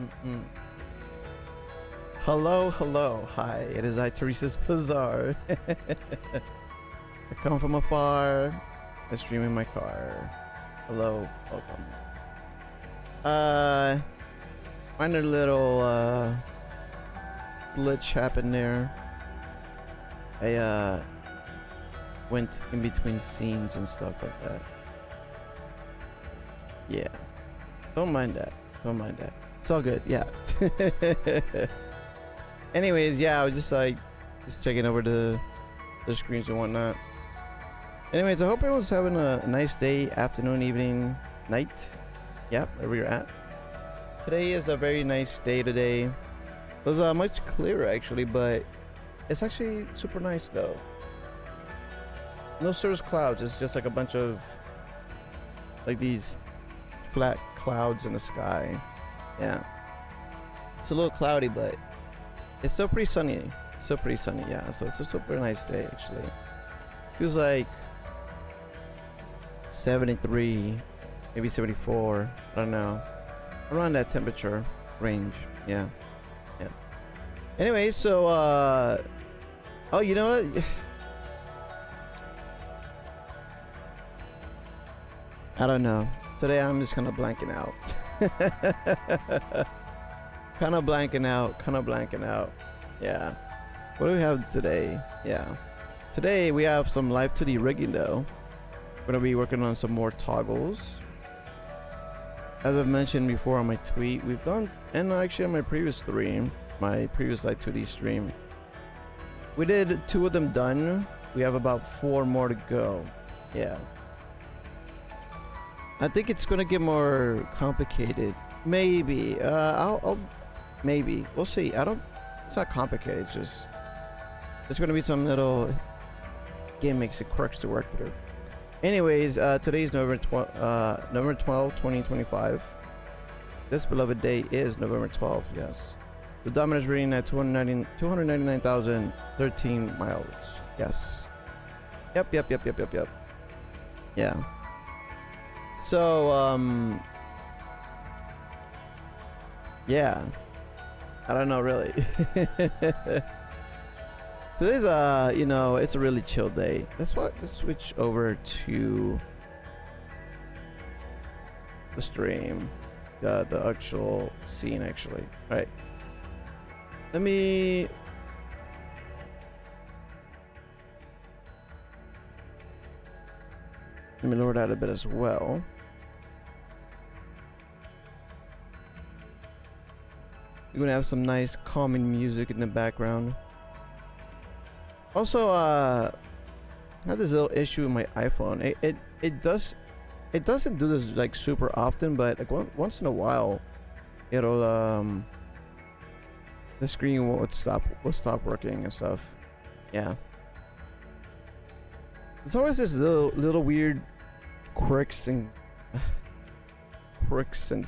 Mm-mm. Hello, hello, hi. It is I, Teresa's Bazaar. I come from afar. I stream in my car. Hello, welcome. Minor little glitch happened there. I went in between scenes and stuff like that. Yeah. Don't mind that. Don't mind that. It's all good. Yeah. Anyways, yeah, I was just checking over the screens and whatnot. Anyways, I hope everyone's having a nice day, afternoon, evening, night. Yep, wherever you're at. Today is a very nice day today. It was much clearer actually, but it's actually super nice though. No cirrus clouds, it's just like a bunch of like these flat clouds in the sky. Yeah. It's a little cloudy, but it's still pretty sunny. It's still pretty sunny, yeah. So it's a super nice day actually. Feels like 73, maybe 74. I don't know. Around that temperature range. Yeah. Yeah. Anyway, so oh, you know what? I don't know. Today I'm just kind of blanking out. Kind of blanking out. Yeah. What do we have today? Yeah. Today we have some Live2D rigging though. We're gonna be working on some more toggles. As I've mentioned before on my tweet, we've done, and actually on my previous stream, my previous Live2D stream, we did 2 of them done. We have about 4 more to go. Yeah. I think it's gonna get more complicated. Maybe. Maybe. We'll see. It's not complicated. It's just there's gonna be some little gimmicks and quirks to work through. Anyways, today's November 12, 2025. This beloved day is November 12th. Yes. The Dominus reading at 299,013 miles. Yes. Yep. Yeah. So, yeah. I don't know really. Today's you know, it's a really chill day. Let's switch over to the stream, the actual scene actually. All right. Let me lower that a bit as well. You're gonna have some nice calming music in the background. Also, I had this little issue with my iPhone. It doesn't do this like super often, but like once in a while, it'll the screen will stop working and stuff. Yeah. There's always this little weird quirks and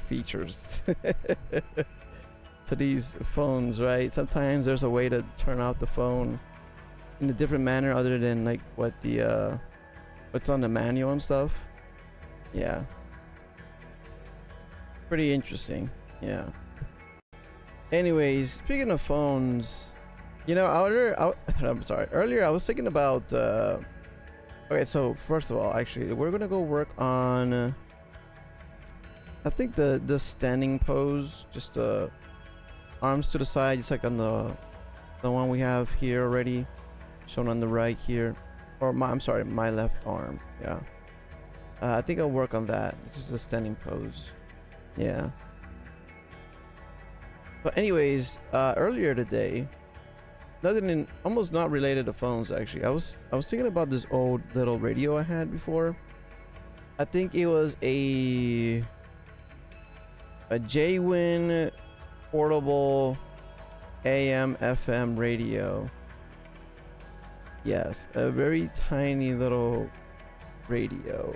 features to these phones, right? Sometimes there's a way to turn off the phone in a different manner other than like what the what's on the manual and stuff. Yeah. Pretty interesting. Yeah. Anyways, speaking of phones, you know, earlier I was thinking about okay, so first of all, actually, we're gonna go work on I think the standing pose, just arms to the side, just like on the one we have here already, shown on the right here, or my left arm. Yeah. I think I'll work on that. Just a standing pose. Yeah. But anyways, earlier today, almost not related to phones actually. I was thinking about this old little radio I had before. I think it was a J-Win portable AM FM radio. Yes, a very tiny little radio.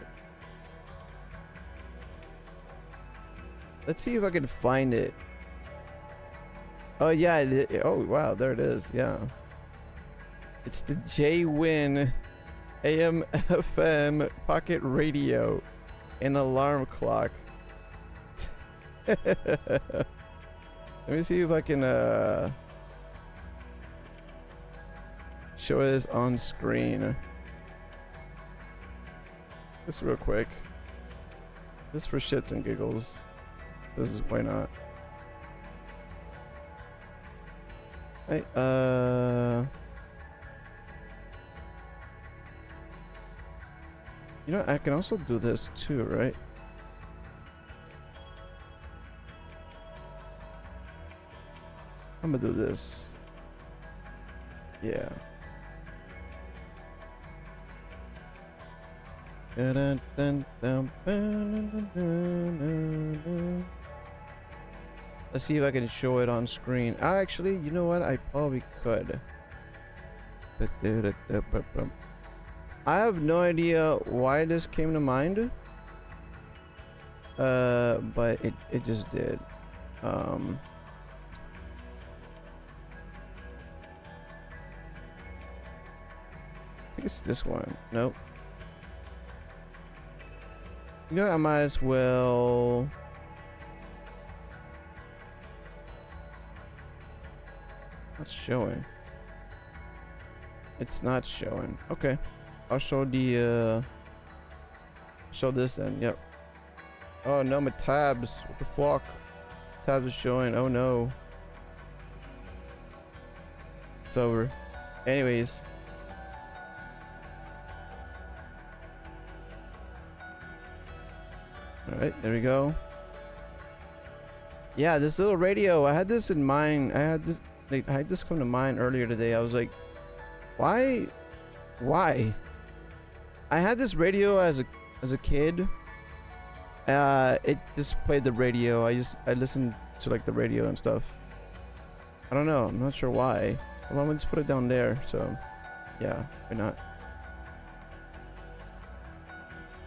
Let's see if I can find it. Oh yeah, oh wow, there it is. Yeah, it's the J-Win AM FM pocket radio and alarm clock. Let me see if I can show this on screen. Just real quick. Just for shits and giggles. This is why not. Hey, you know, I can also do this too, right? I'm gonna do this. Yeah. Let's see if I can show it on screen. Actually, you know what? I probably could. I have no idea why this came to mind. But it just did. I think it's this one. Nope. You know, I might as well. Not showing. It's not showing. Okay. I'll show the show this then. Yep. Oh no, my tabs. What the fuck? Tabs are showing. Oh no. It's over. Anyways. Alright, there we go. Yeah, this little radio, I had this in mind. I had this come to mind earlier today. I was like, why? I had this radio as a kid. It just played the radio. I listened to like the radio and stuff. I don't know. I'm not sure why. Well, I'm gonna just put it down there. So, yeah, why not?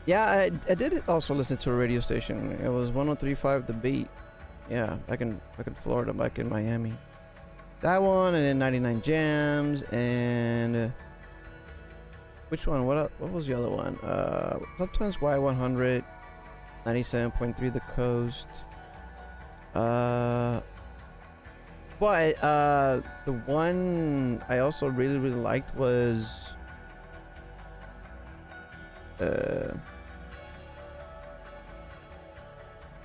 Yeah, I did also listen to a radio station. It was 103.5 The Beat. Yeah, back in Florida, back in Miami. That one, and then 99 Jams, and which one? What was the other one? Sometimes Y100, 97.3 The Coast. But the one I also really liked was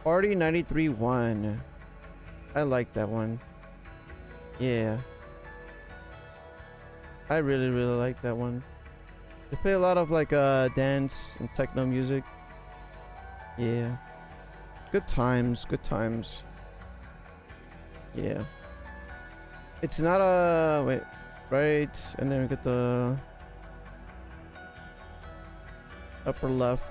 Party 93.1. I like that one. Yeah. I really like that one. They play a lot of like dance and techno music. Yeah. Good times, good times. Yeah. It's not a wait, right, and then we get the upper left.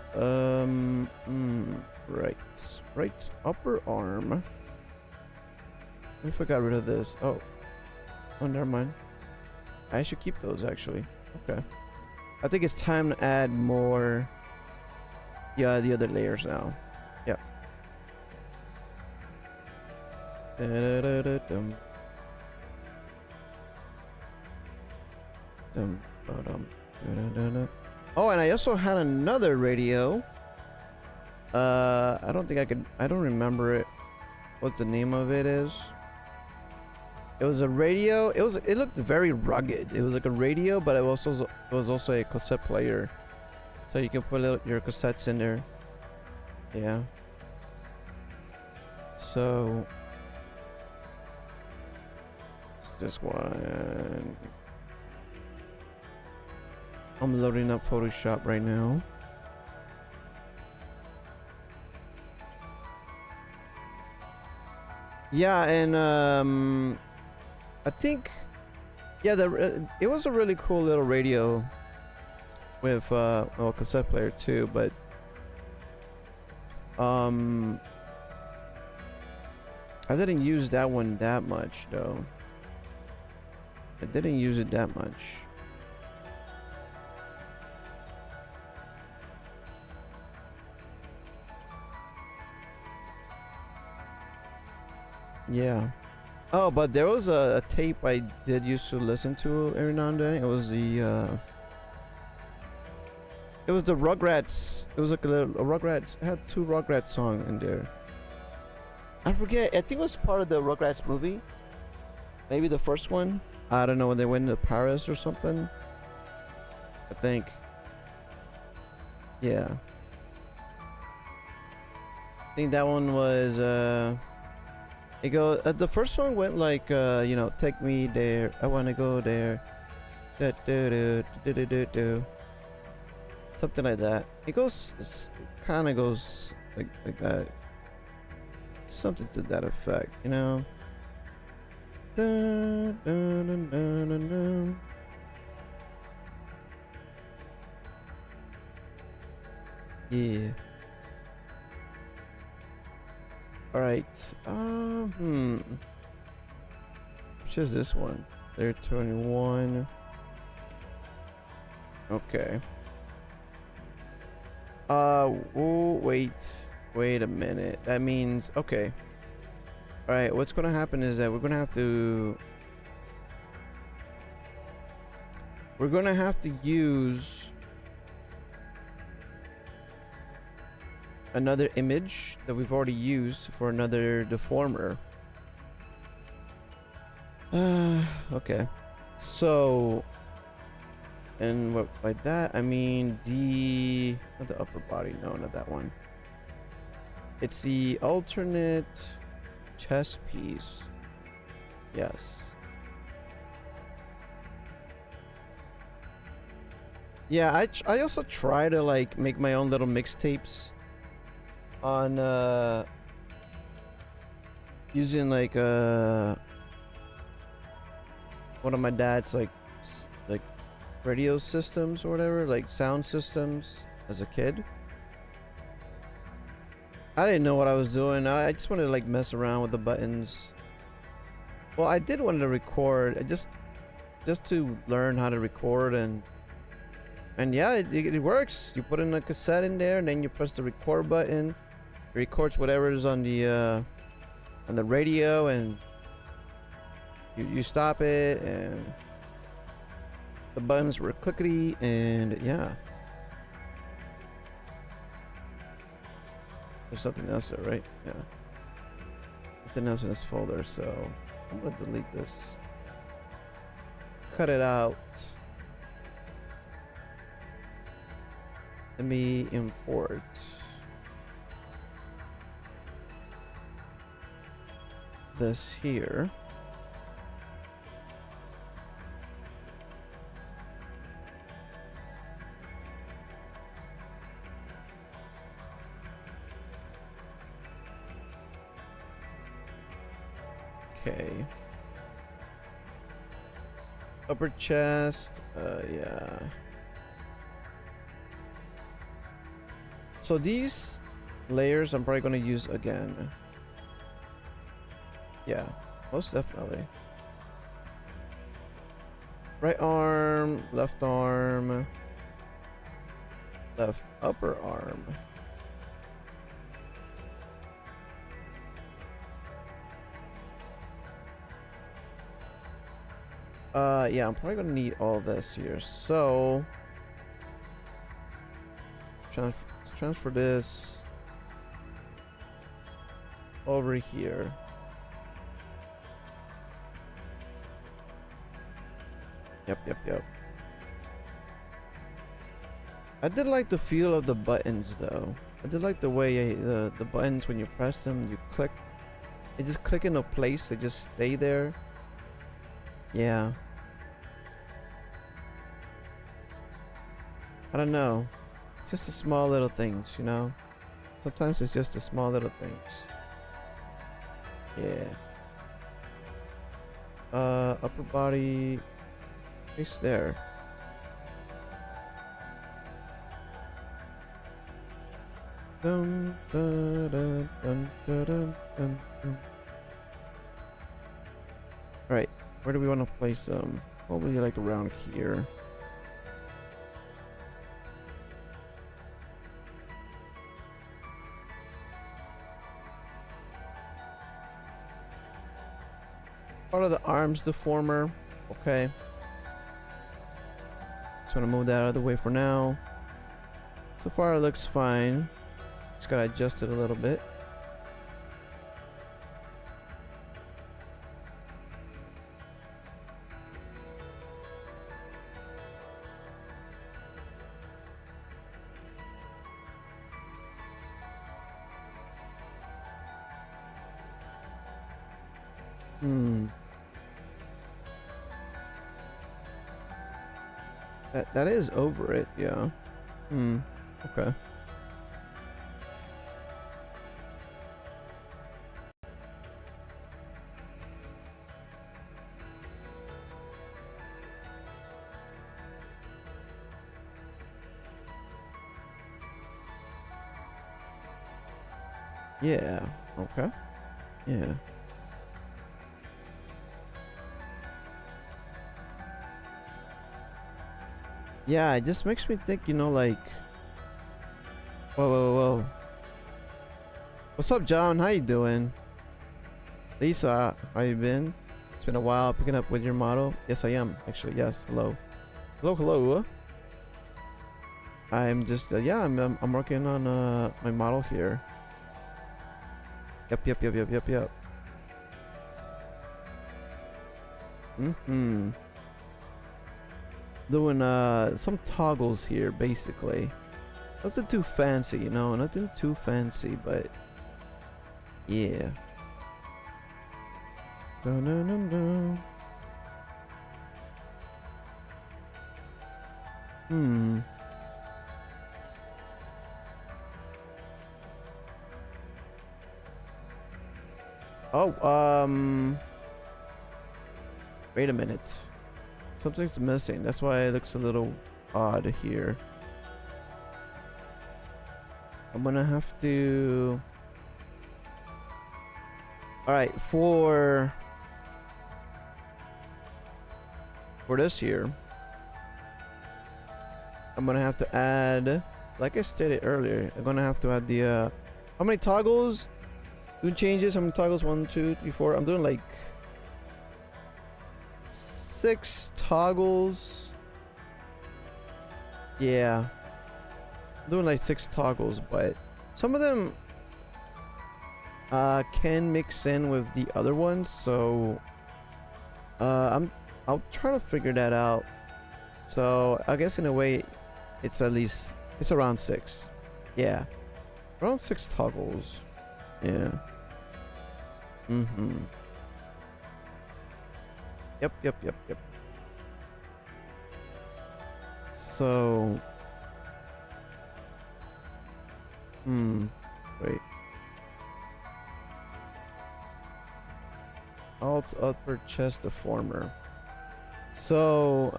Right upper arm. What if I got rid of this? Oh, never mind. I should keep those actually. Okay. I think it's time to add more. Yeah, the other layers now. Yep. Oh, and I also had another radio. I don't remember it. What the name of it is. It was a radio. It looked very rugged. It was like a radio, but it was also a cassette player. So you can put your cassettes in there. Yeah. So this one. I'm loading up Photoshop right now. Yeah, and I think, yeah, it was a really cool little radio with well, cassette player too, but I didn't use that one that much though. I didn't use it that much. Yeah. Oh, but there was a tape I did used to listen to every now and then. It was the Rugrats. It was like a Rugrats. It had two Rugrats song in there. I forget. I think it was part of the Rugrats movie. Maybe the first one. I don't know, when they went to Paris or something. I think. Yeah. I think that one was it go the first one went like you know, take me there. I wanna go there. Da, do, do, do, do, do, do. Something like that. It goes, it kind of goes like that. Something to that effect, you know. Dun, dun, dun, dun, dun, dun. Yeah. All right. Which is this one? They're 21. Okay. Oh, wait a minute. That means, okay. All right, what's gonna happen is that we're gonna have to use another image that we've already used for another deformer. Okay. So, and what by that I mean not the upper body. No, not that one. It's the alternate chest piece. Yes. Yeah, I also try to like make my own little mixtapes on using like one of my dad's like radio systems or whatever, like sound systems as a kid. I didn't know what I was doing. I just wanted to like mess around with the buttons. Well, I did want to record. I just to learn how to record, and yeah, it works. You put in a cassette in there, and then you press the record button. It records whatever is on the radio, and you stop it, and the buttons were clickety, and yeah. There's nothing else there, right? Yeah. Nothing else in this folder, so I'm gonna delete this. Cut it out. Let me import this here. Okay. Upper chest, yeah. So these layers I'm probably gonna use again. Yeah, most definitely. Right arm, left upper arm. Yeah, I'm probably gonna need all this here. So transfer this over here. Yep. I did like the feel of the buttons though. I did like the way the buttons, when you press them, you click. They just click into place. They just stay there. Yeah. I don't know. It's just the small little things, you know? Sometimes it's just the small little things. Yeah. Upper body. It's there. Dun, dun, dun, dun, dun, dun, dun, dun. Alright, where do we want to place them? Probably like around here. Part of the arms deformer. Okay. Just want to move that out of the way for now. So far it looks fine. Just gotta adjust it a little bit. Hmm. That is over it, yeah. Hmm. Okay. Yeah. Okay. Yeah. Yeah, it just makes me think, you know, like, whoa, whoa, whoa. What's up, John? How you doing? Lisa, how you been? It's been a while picking up with your model. Yes, I am. Actually, yes. Hello. Hello, hello. I'm just, yeah, I'm working on, my model here. Yep, yep, yep, yep, yep, yep. Mm-hmm. Doing, some toggles here, basically. Nothing too fancy, you know? Nothing too fancy, but, yeah. Dun, dun, dun, dun. Hmm. Oh, wait a minute. Something's missing. That's why it looks a little odd here. I'm gonna have to... Alright, for this here, I'm gonna have to add, like I stated earlier, I'm gonna have to add the, how many toggles? Doing changes, how many toggles? 1, 2, 3, 4. I'm doing like 6 toggles. Yeah. I'm doing like 6 toggles, but some of them can mix in with the other ones, so I'll try to figure that out. So I guess in a way it's around 6. Yeah. Around 6 toggles. Yeah. Mm-hmm. Yep, yep, yep, yep. So wait. Alt upper chest deformer. So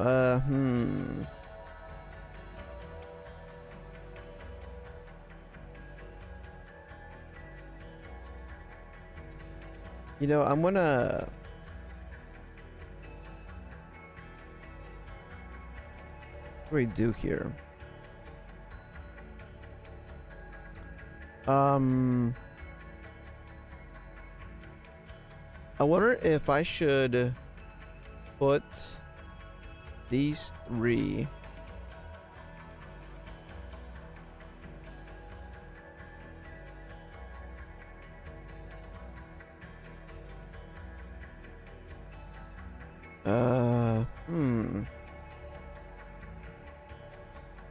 you know, I'm gonna... What do we do here? I wonder if I should put these 3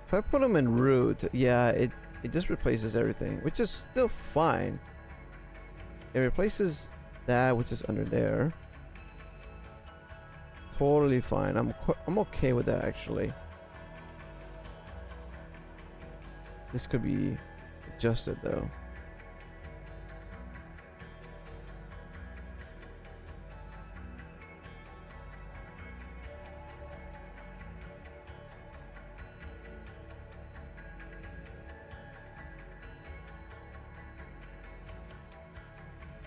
if I put them in root, yeah, it just replaces everything, which is still fine. It replaces that which is under there. Totally fine. I'm okay with that, actually. This could be adjusted though.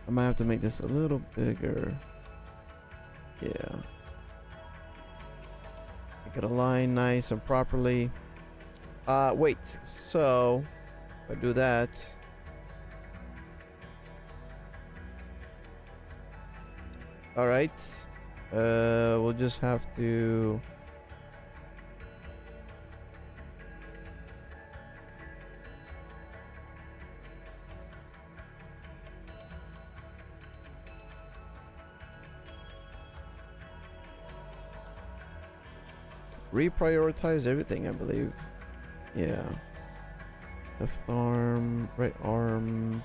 I might have to make this a little bigger. Yeah. Make it align nice and properly. Wait. So, if I do that, all right. We'll just have to... reprioritize everything, I believe. Yeah. Left arm, right arm.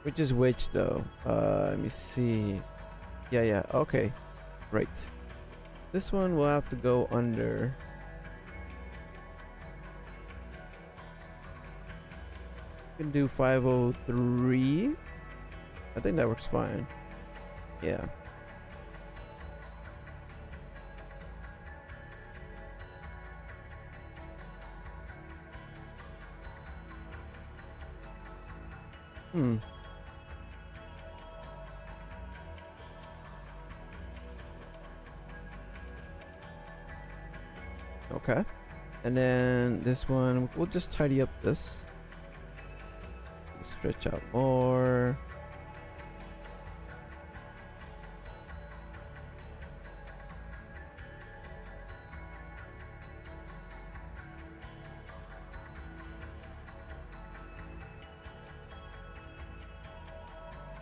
Which is which though? Let me see. Yeah, okay. Right. This one will have to go under. You can do 503. I think that works fine. Yeah. Hmm. Okay. And then this one, we'll just tidy up this. Stretch out more.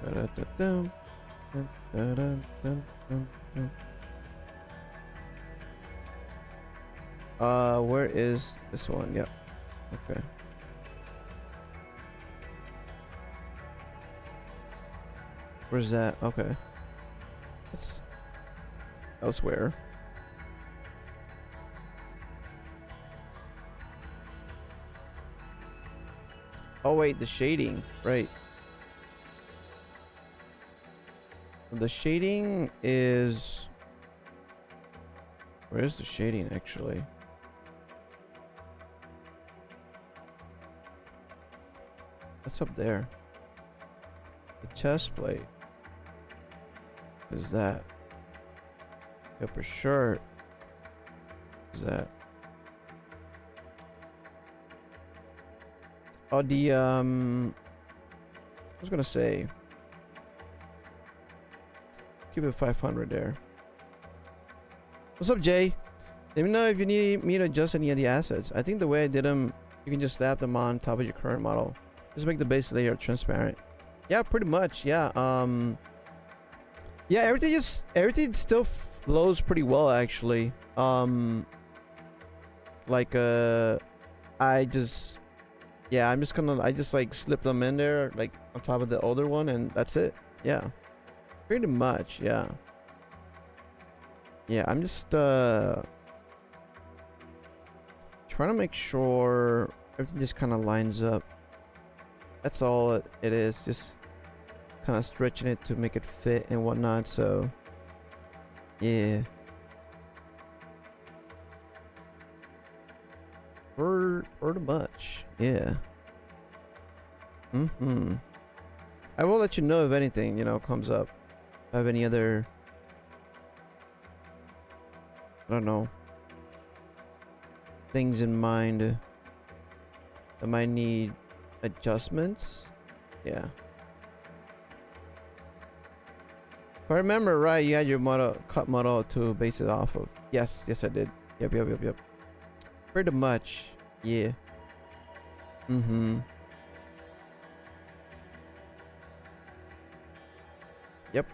Da-da-da-dum, dun-da-dun-dun-dun-dun. Where is this one? Yep. Okay. Where's that? Okay. It's elsewhere. Oh wait, the shading. Right. The shading is... Where's the shading actually? That's up there. The chest plate is that. The upper shirt is that. Oh, the I was gonna say, keep it 500 there. What's up, Jay? Let me know if you need me to adjust any of the assets. I think the way I did them, you can just slap them on top of your current model. Just make the base layer transparent. Yeah, pretty much. Yeah. Yeah, everything still flows pretty well actually. Like I just I just like slip them in there like on top of the older one and that's it. Yeah. Pretty much, yeah. Yeah, I'm just trying to make sure everything just kind of lines up. That's all it is. Just kind of stretching it to make it fit and whatnot. So, yeah. Pretty much, yeah. I will let you know if anything, comes up. If I have any other, I don't know, things in mind that might need adjustments. Yeah. If I remember right, you had your cut model to base it off of. Yes, I did. Yep. Pretty much. Yeah. Yep.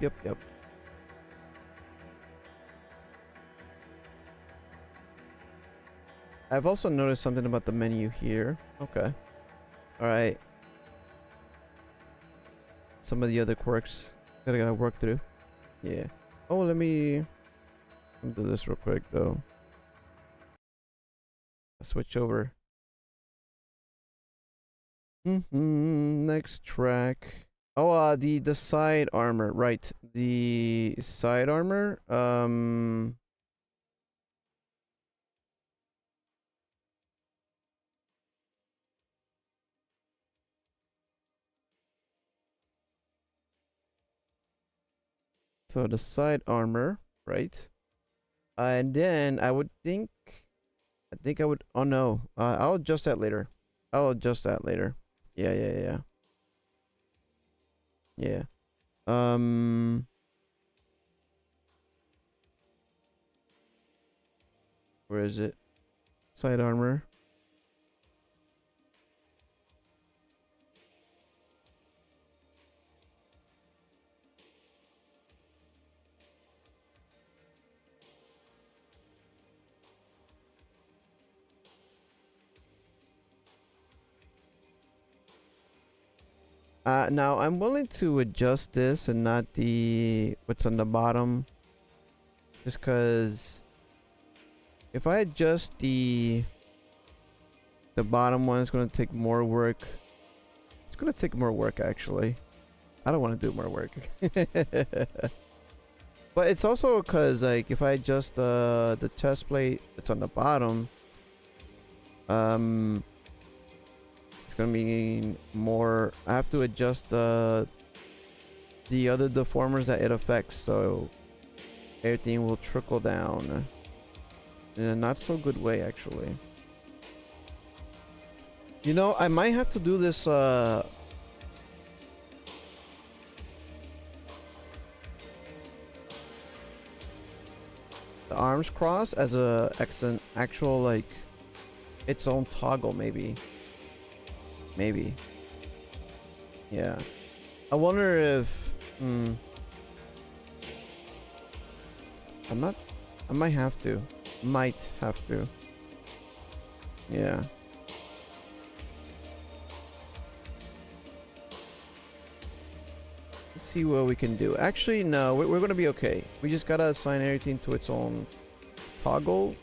I've also noticed something about the menu here. Okay. Alright. Some of the other quirks that I gotta work through. Yeah. Oh, let me do this real quick though. Switch over. Next track. Oh, the side armor, right? The side armor. So the side armor, right? And then I think I would. Oh no, I'll adjust that later. I'll adjust that later. Yeah. Yeah. Where is it? Side armor. Now I'm willing to adjust this and not the what's on the bottom, just because if I adjust the bottom one, it's gonna take more work. It's gonna take more work actually. I don't want to do more work. But it's also because like if I adjust the chest plate that's on the bottom, it's gonna be more. I have to adjust the other deformers that it affects, so everything will trickle down in a not so good way actually. You know, I might have to do this the arms cross as an actual like its own toggle maybe. Yeah. I wonder if I might have to. Yeah. Let's see what we can do. Actually, no, we're gonna be okay. We just gotta assign everything to its own toggle,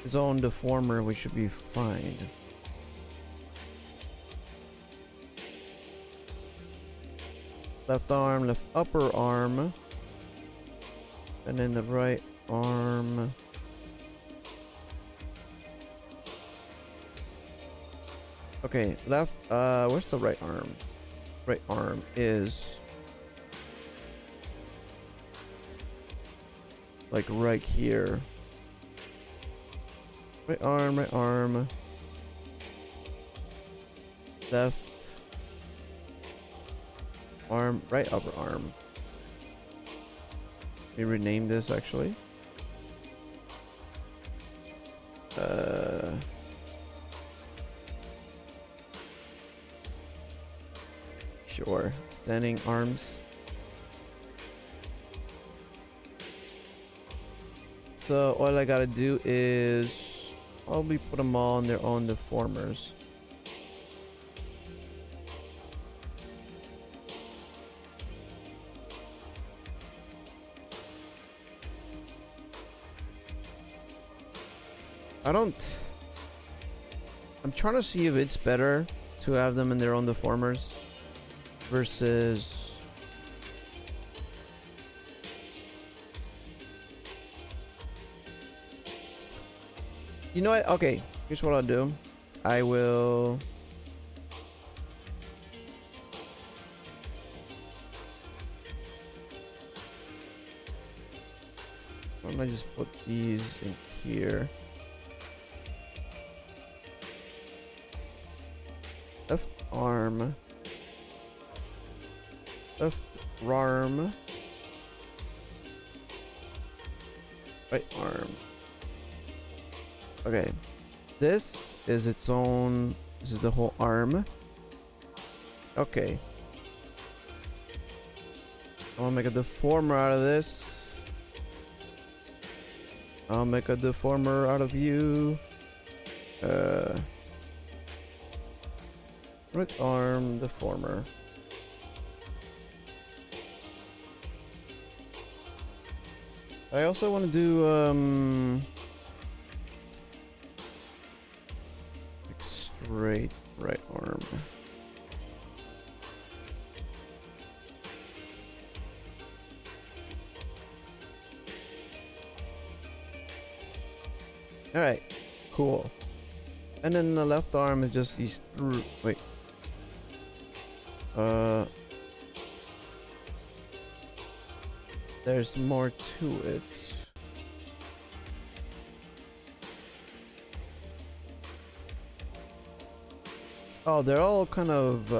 its own deformer. We should be fine. Left arm, left upper arm, and then the right arm. Okay, left. Where's the right arm? Right arm is like right here. Right arm, right arm. Left arm, right upper arm. Let me rename this actually. Sure. Standing arms. So all I gotta do is probably put them all on their own deformers. I'm trying to see if it's better to have them in their own deformers versus you know what? Okay, here's what I'll do. I will why don't I just put these in here? Left arm. Left arm. Right arm. Okay. This is its own. This is the whole arm. Okay. I want to make a deformer out of this. I'll make a deformer out of you. Right arm deformer. I also want to do like straight right arm. All right, cool. And then the left arm is just these. Wait. There's more to it. Oh, they're all kind of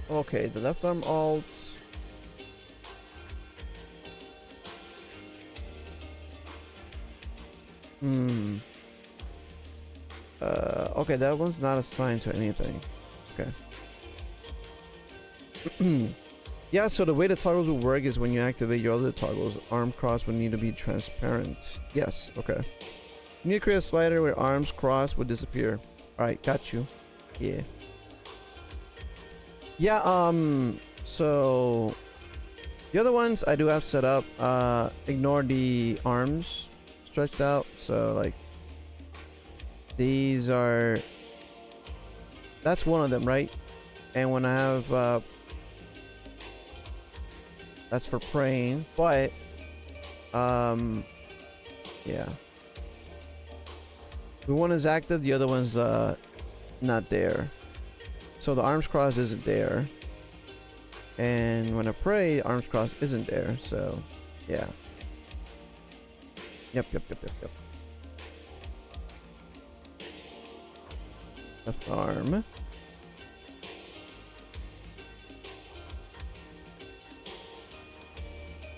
okay, the left arm alt. Okay, that one's not assigned to anything. Okay. Yeah, so the way the toggles will work is when you activate your other toggles, arm cross would need to be transparent. Yes, okay. You need to create a slider where arms cross would disappear. Alright, got you. Yeah. Yeah, so the other ones I do have set up. Ignore the arms stretched out. So like these are, that's one of them, right? And when I have that's for praying, but yeah. The one is active, the other one's not there. So the arms cross isn't there. And when I pray, arms cross isn't there. So yeah. Yep. Left arm.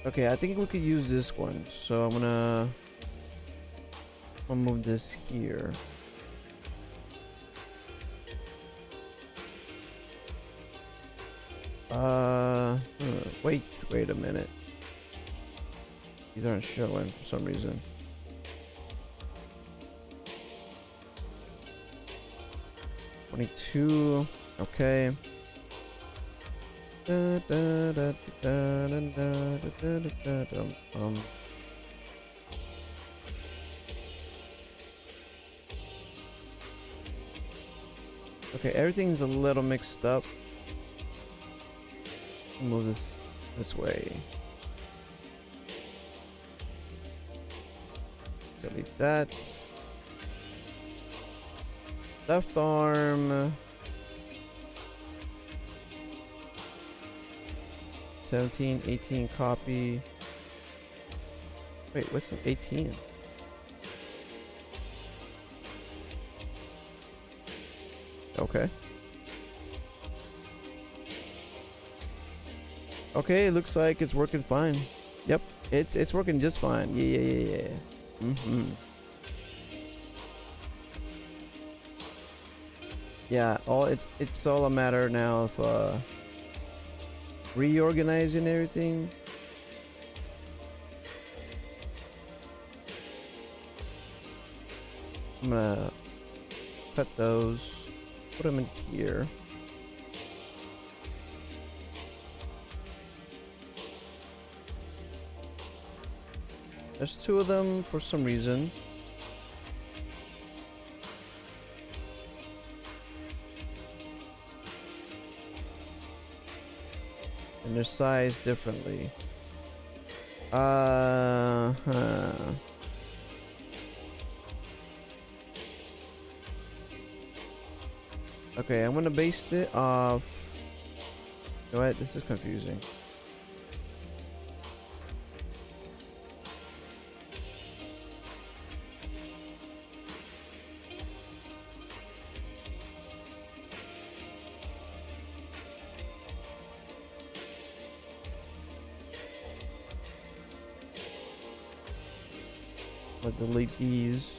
Okay, I think we could use this one. So I'll move this here. Wait a minute. These aren't showing for some reason. $22. Okay. Okay, everything's a little mixed up. Move this way. Delete that. Left arm. 17, 18 copy. Wait, what's the 18? Okay. Okay, it looks like it's working fine. Yep, it's working just fine. Yeah. Yeah, it's all a matter now of reorganizing everything. I'm gonna cut those, put them in here. There's two of them for some reason. And they're sized differently. Okay, I'm gonna base it off. You know what? This is confusing. I'll delete these.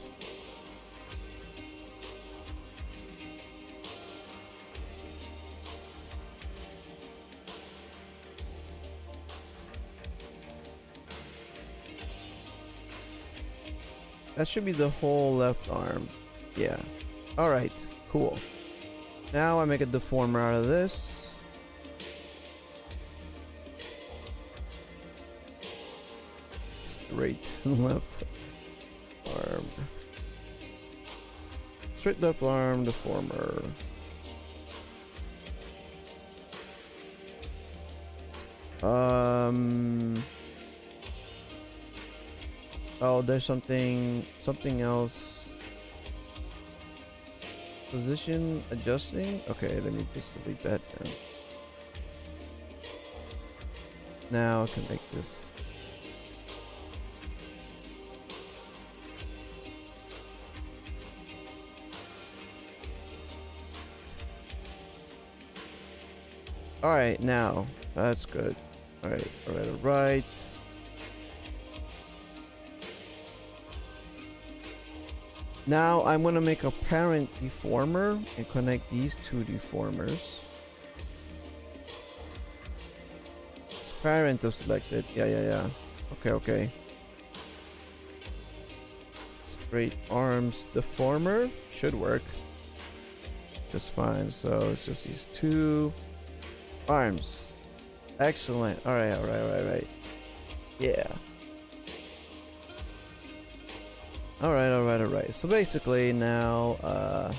That should be the whole left arm. Yeah. Alright, cool. Now I make a deformer out of this. Straight left arm. Straight left arm deformer. Oh, there's something else. Position adjusting. Okay, let me just delete that down. Now I can make this. Alright, now that's good. Alright. Now I'm gonna make a parent deformer and connect these two deformers. Parent of selected. Yeah. Okay, okay. Straight arms deformer should work just fine. So it's just these two arms. Excellent. Alright. Yeah. Alright. So basically now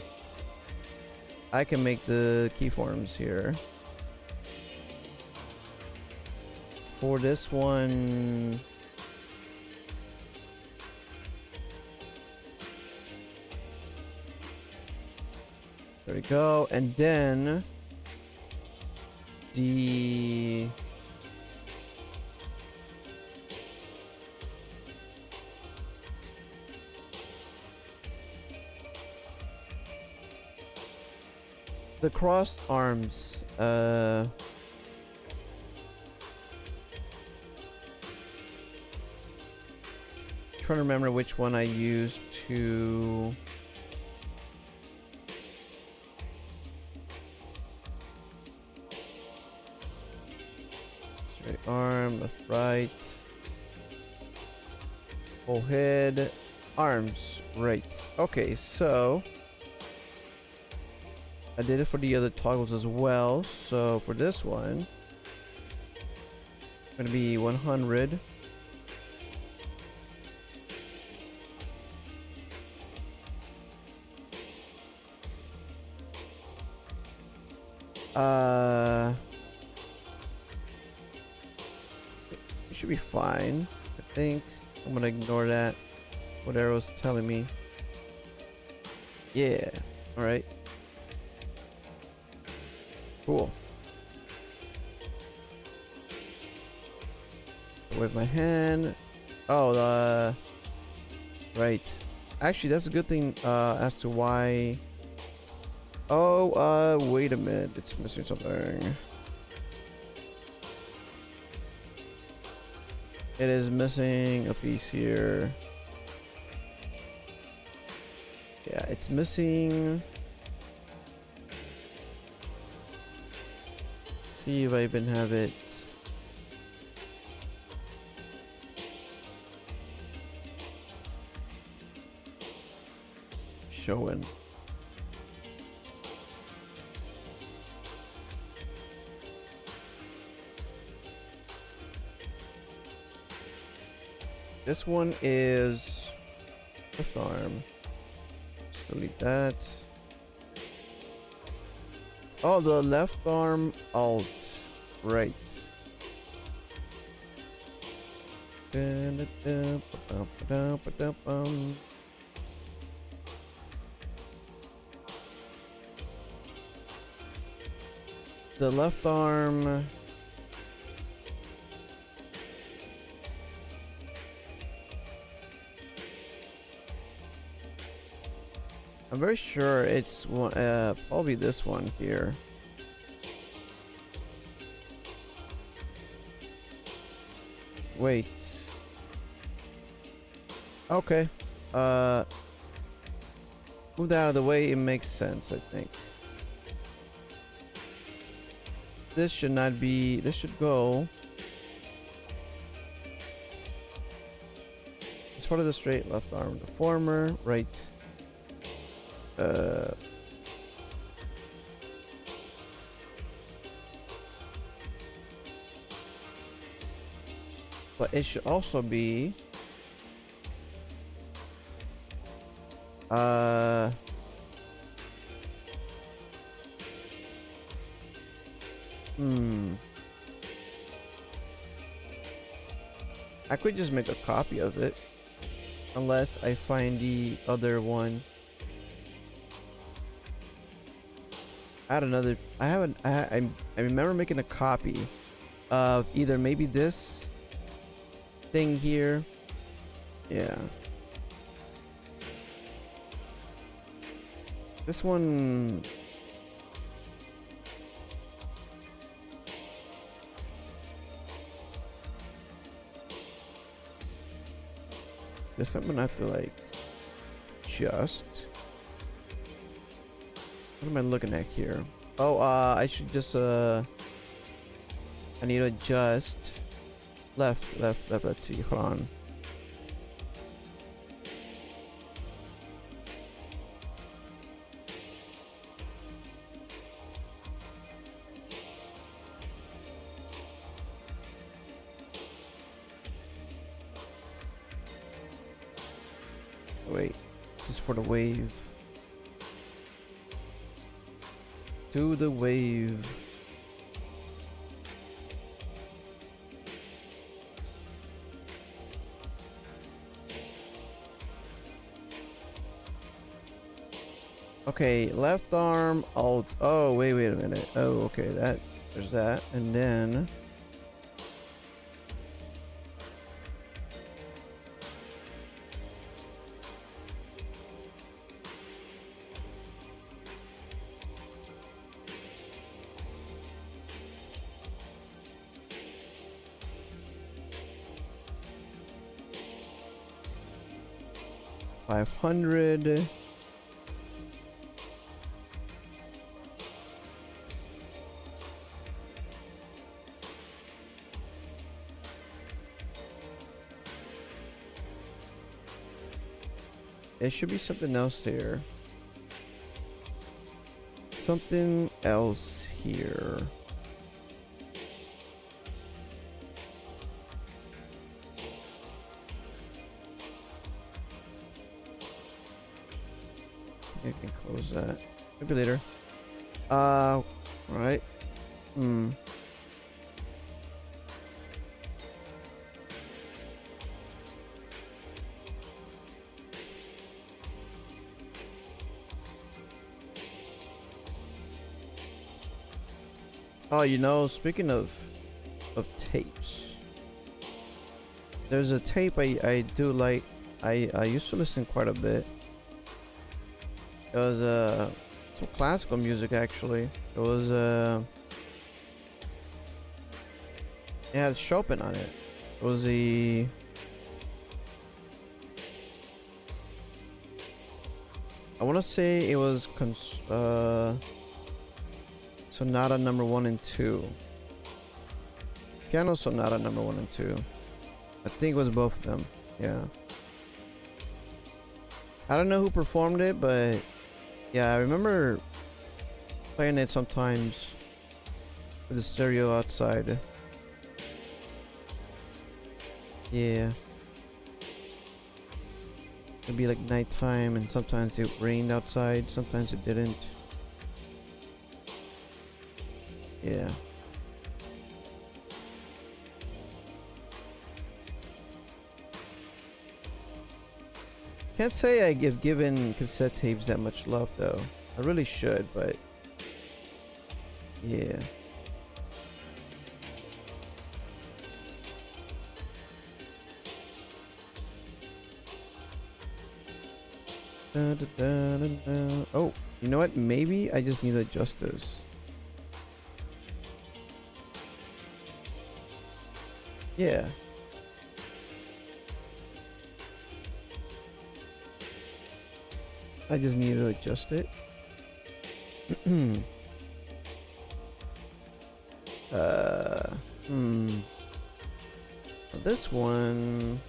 I can make the keyforms here. For this one, there we go. And then the crossed arms. Trying to remember which one I used to. Straight arm, left, right. Whole head, arms, right. Okay, so I did it for the other toggles as well. So for this one, it's gonna be 100. It should be fine. I think I'm gonna ignore that. What arrow's telling me? Yeah. All right. Cool. With my hand. Oh, right. Actually, that's a good thing. As to why. Oh, wait a minute. It's missing something. It is missing a piece here. Yeah, it's missing. See if I even have it. Showing. This one is left arm. Let's delete that. Oh, the left arm alt. Right. The left arm. I'm very sure it's one, probably this one here. Wait. Okay. Move that out of the way. It makes sense, I think. This should not be. This should go. It's part of the straight left arm deformer, right? But it should also be I could just make a copy of it unless I find the other one. I had another. I remember making a copy of either maybe this thing here. Yeah. This one. This I'm gonna have to like adjust. What am I looking at here? Oh, I should just I need to adjust left. Let's see. Hold on. Wait, this is for the wave. To the wave. Okay, left arm, alt. Oh, wait a minute. Oh, okay, there's that. And then... $500. There should be something else there. Something else here. I think I can close that. Maybe later. Right. Oh, you know, speaking of tapes, there's a tape I do like. I used to listen quite a bit. It was some classical music actually. It was it had Chopin on it. It was the I want to say it was Sonata number 1 and 2. Piano Sonata number 1 and 2. I think it was both of them. Yeah. I don't know who performed it, but yeah, I remember playing it sometimes with the stereo outside. Yeah. It'd be like nighttime, and sometimes it rained outside, sometimes it didn't. Yeah. Can't say I've given cassette tapes that much love though. I really should, but yeah. Oh, you know what? Maybe I just need to adjust this. Yeah. I just need to adjust it. This one.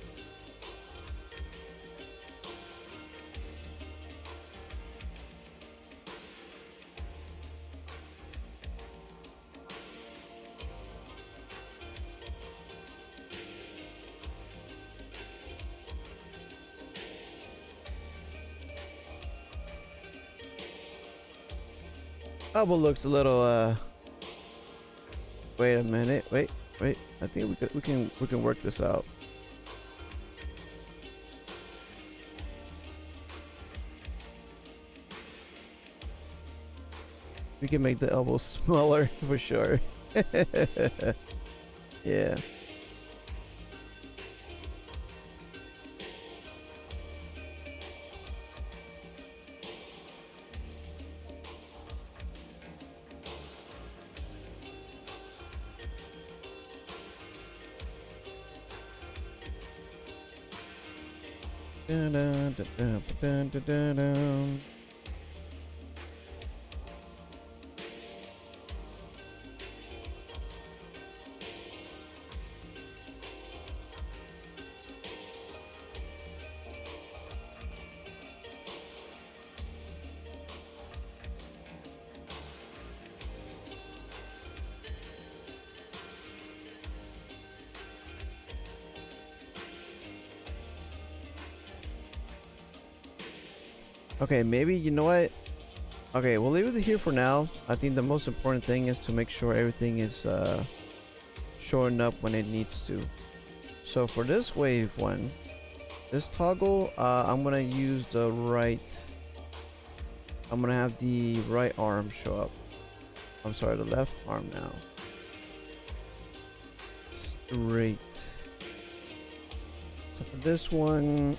Elbow looks a little wait a minute. Wait. I think we can work this out. We can make the elbow smaller for sure. Yeah. Dun, dun, dun, dun, dun, dun, dun, dun. Okay, maybe, you know what? Okay, we'll leave it here for now. I think the most important thing is to make sure everything is showing up when it needs to. So for this wave one, this toggle, I'm gonna use the right. I'm gonna have the right arm show up. I'm sorry, the left arm now. Straight. So for this one,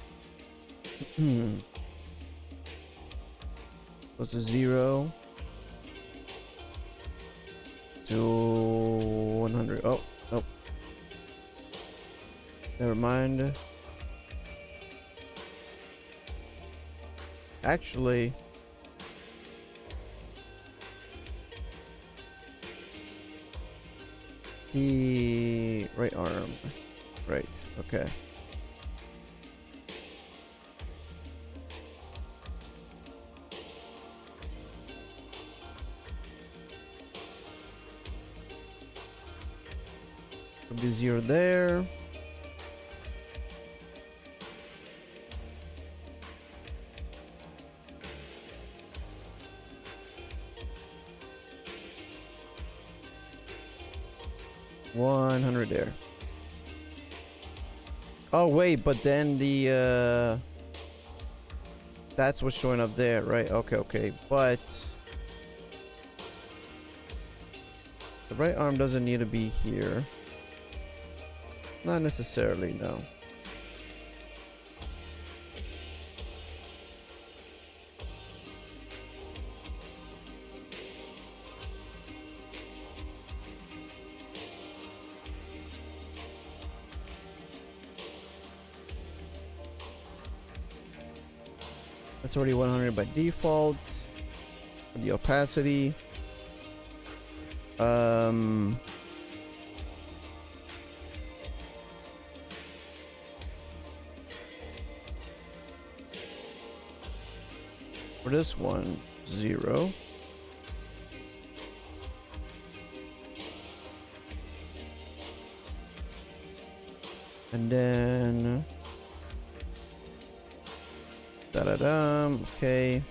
goes to 0 to 100. Oh, nope. Never mind. Actually, the right arm. Right, okay. It'll be 0 there. $100 there. Oh wait, but then the that's what's showing up there, right? Okay, okay. But the right arm doesn't need to be here. Not necessarily, no. That's already 100 by default. The opacity. For this one, 0. And then da-da-da, okay.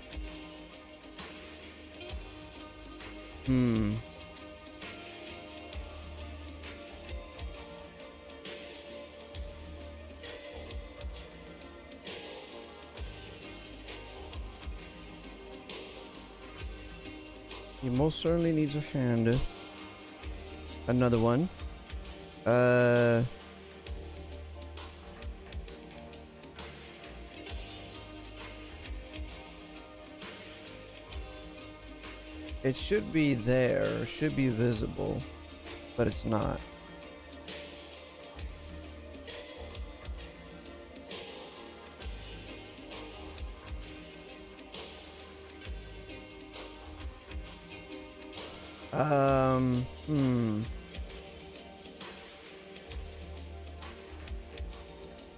He most certainly needs a hand. Another one. It should be there, should be visible, but it's not.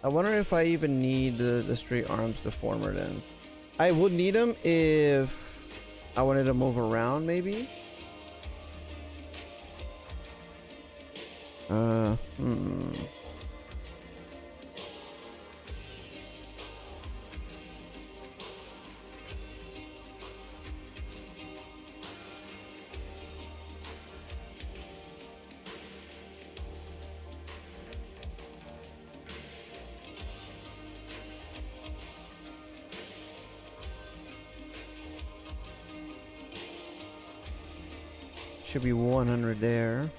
I wonder if I even need the straight arms deformer then. I would need them if I wanted to move around, maybe. Should be 100 there.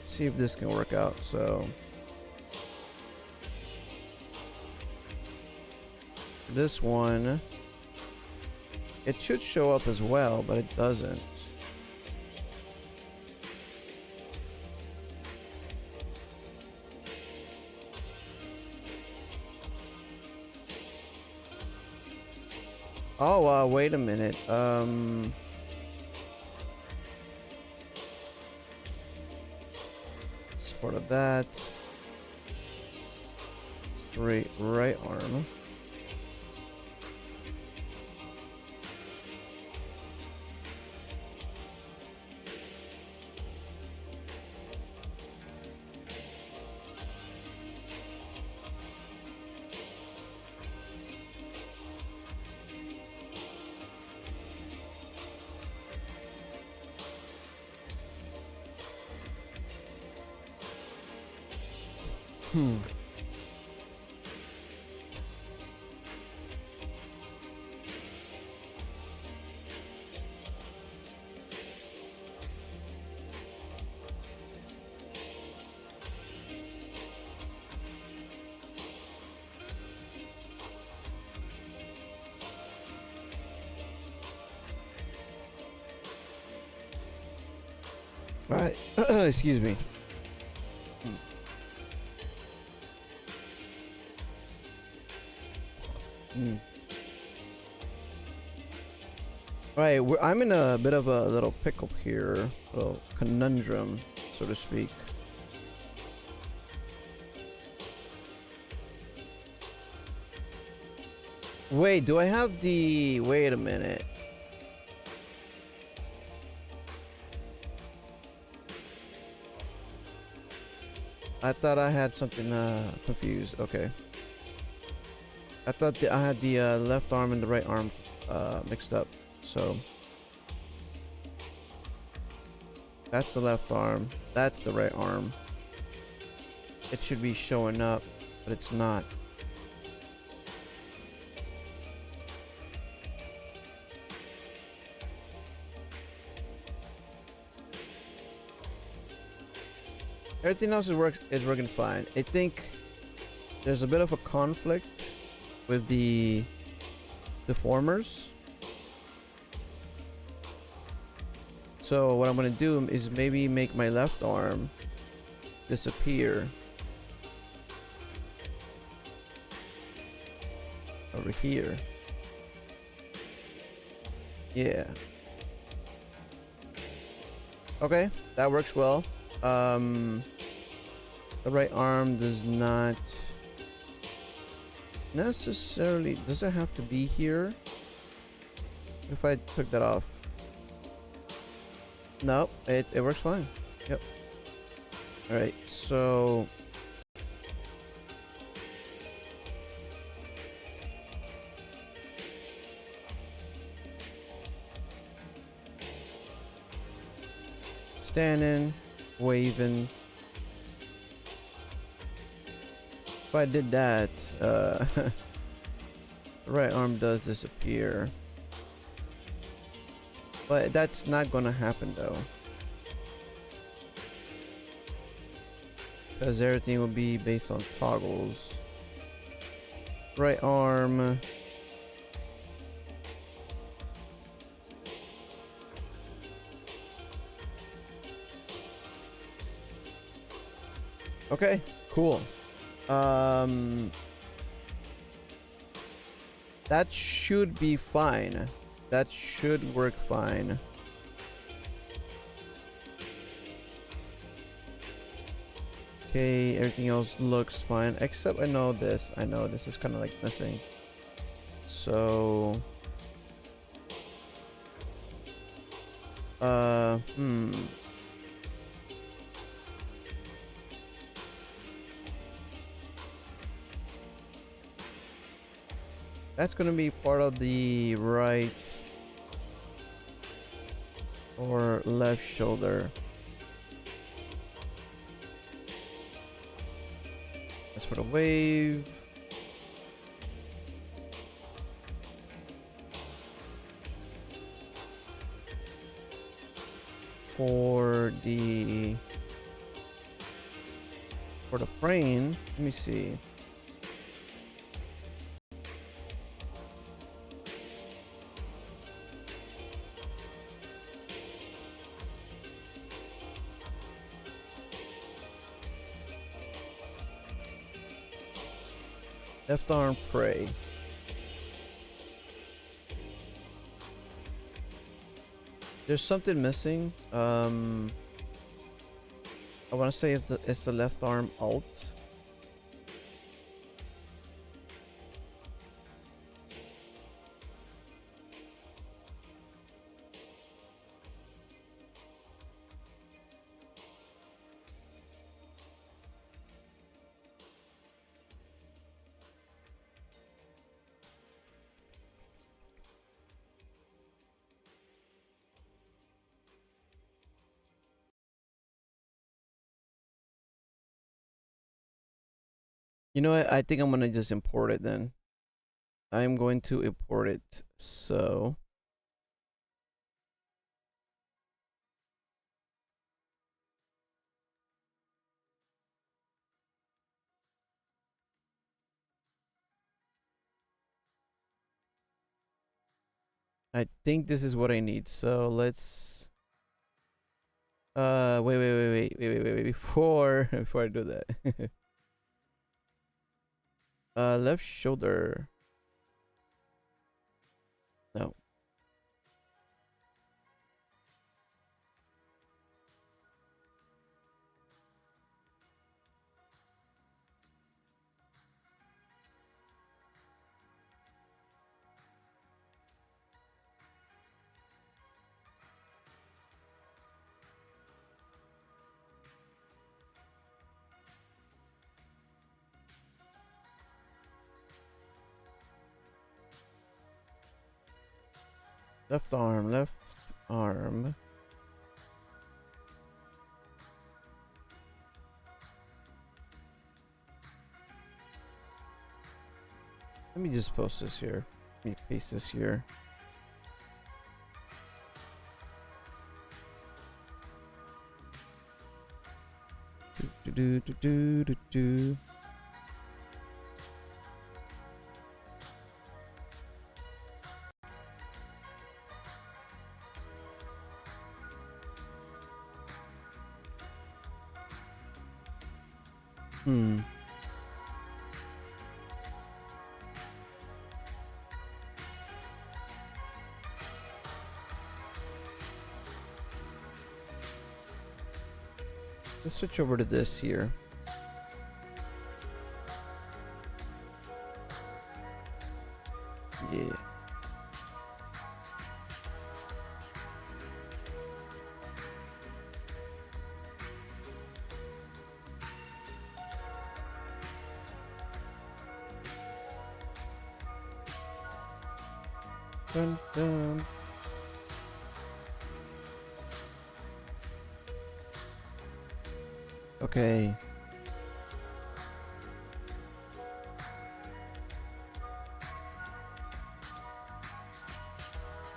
See if this can work out. So this one, it should show up as well, but it doesn't. Oh, wait a minute. Part of that. Straight right arm. All right. Excuse me. Mm. All right, I'm in a bit of a little pickle here, little conundrum, so to speak. Wait, do I have the... Wait a minute. I thought I had something confused. Okay. I thought I had the left arm and the right arm mixed up. So that's the left arm. That's the right arm. It should be showing up, but it's not. Everything else is working fine. I think there's a bit of a conflict with the deformers. So what I'm gonna do is maybe make my left arm disappear over here. Yeah. Okay, that works well. The right arm does not necessarily... Does it have to be here? If I took that off. No, it works fine. Yep. Alright, so... Standing, waving. If I did that, the right arm does disappear. But that's not gonna happen though. Because everything will be based on toggles. Right arm. Okay, cool. That should be fine. That should work fine. Okay, everything else looks fine, except I know this is kind of like missing. So... That's gonna be part of the right or left shoulder. That's for the wave. For the frame, let me see. Left arm pray. There's something missing. I want to say if it's the left arm alt. You know what? I think I'm gonna just import it then. I'm going to import it. So I think this is what I need. So let's wait before before I do that. Left shoulder. No. Left arm, left arm. Let me just post this here. Let me paste this here. Do. Hmm. Let's switch over to this here. Yeah. Dun dun. Okay.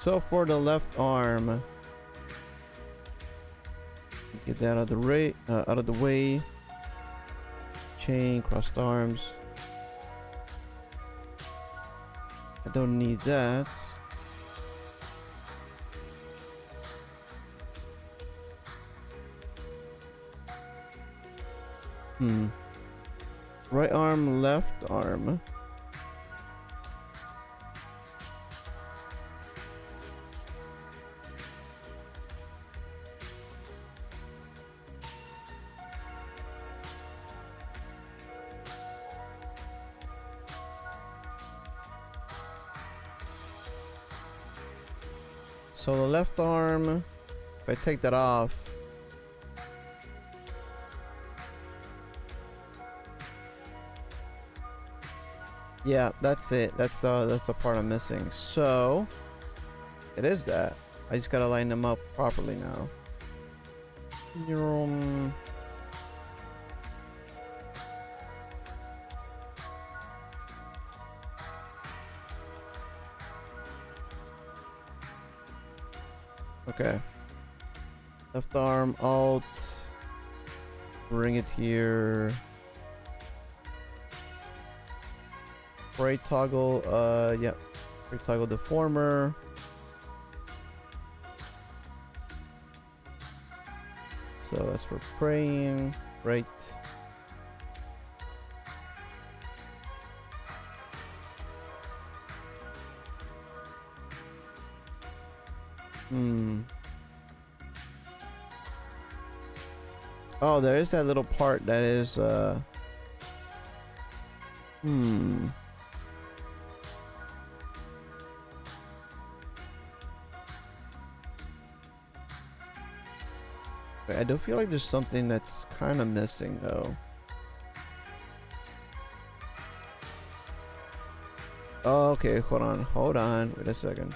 So for the left arm, get that out of the way. Chain, crossed arms. I don't need that. Right arm, left arm. So the left arm, if I take that off, yeah, that's it. That's the part I'm missing. So it is that. I just gotta line them up properly now. Okay. Left arm, alt. Bring it here. Right toggle, yep. Right toggle deformer. So that's for praying. Right. Oh, there is that little part that is Wait, I do feel like there's something that's kind of missing though. Oh, okay, hold on, wait a second.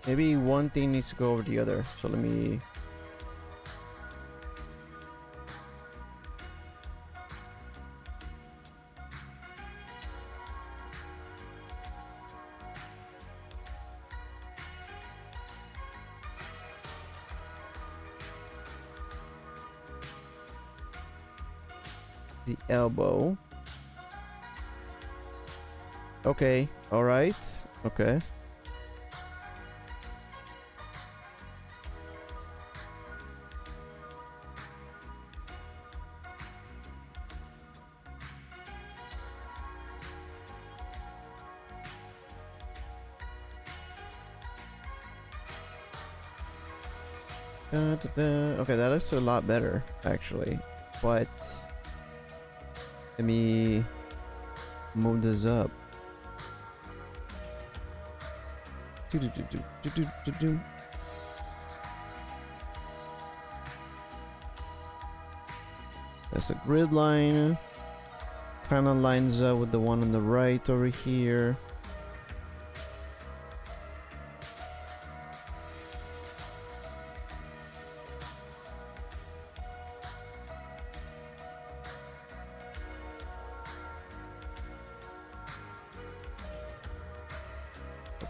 Maybe one thing needs to go over the other. So let me. The elbow. Okay. All right. Okay. Da, da, da. Okay, that looks a lot better, actually. But let me move this up. Do, do, do, do, do, do, do, do. That's a grid line. Kind of lines up with the one on the right over here.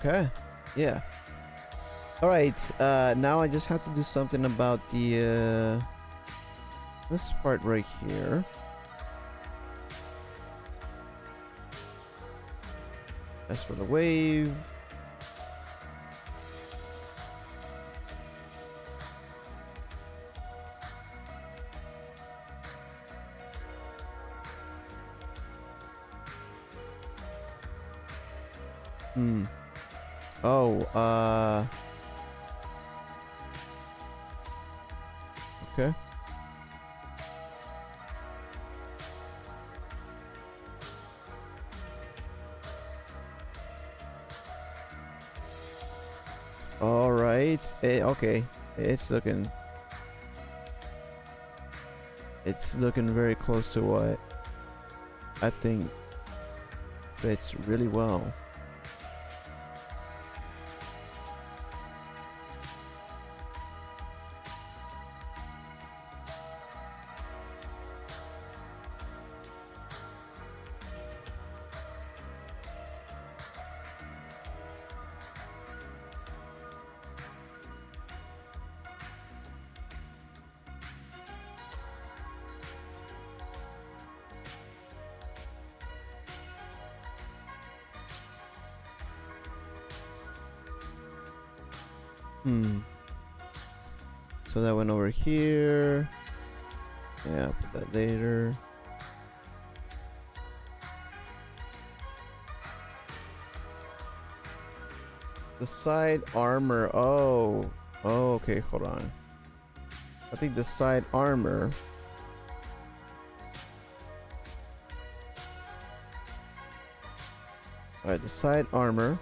Okay. Yeah. All right. Now I just have to do something about the this part right here. As for the wave. Oh, okay. All right. Okay. It's looking very close to what I think fits really well. So that went over here. Yeah, I'll put that later. The side armor. Oh. Oh, okay, hold on. I think the side armor. Alright, the side armor.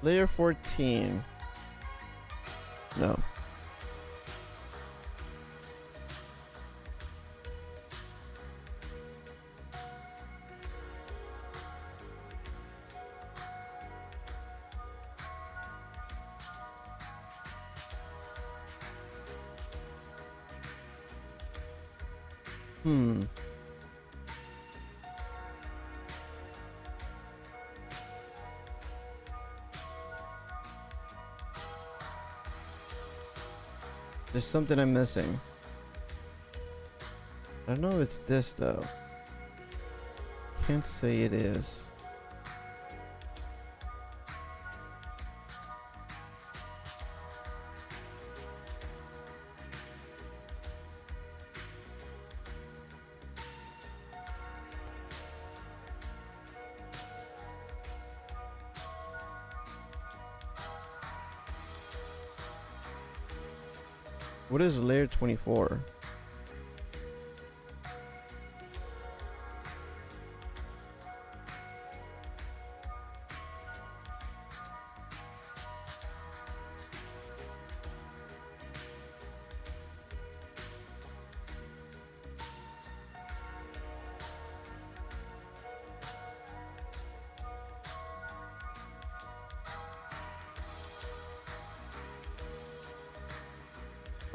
Layer 14. No. There's something I'm missing. I don't know if it's this though. Can't say it is. What is layer 24?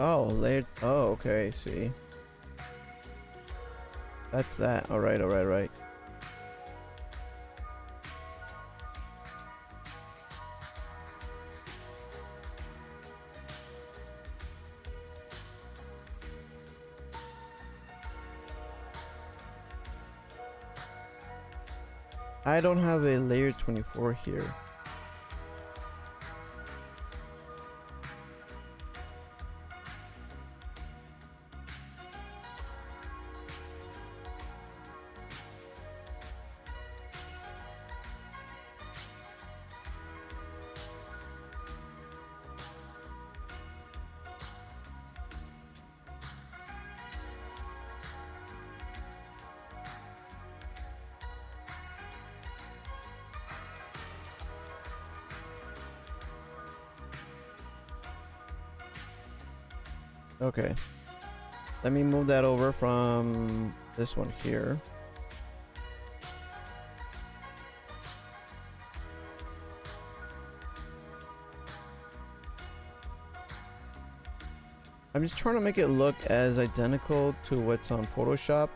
Oh, layer. Oh, okay. See, that's that. All right, all right, right. I don't have a layer 24 here. Okay. Let me move that over from this one here. I'm just trying to make it look as identical to what's on Photoshop.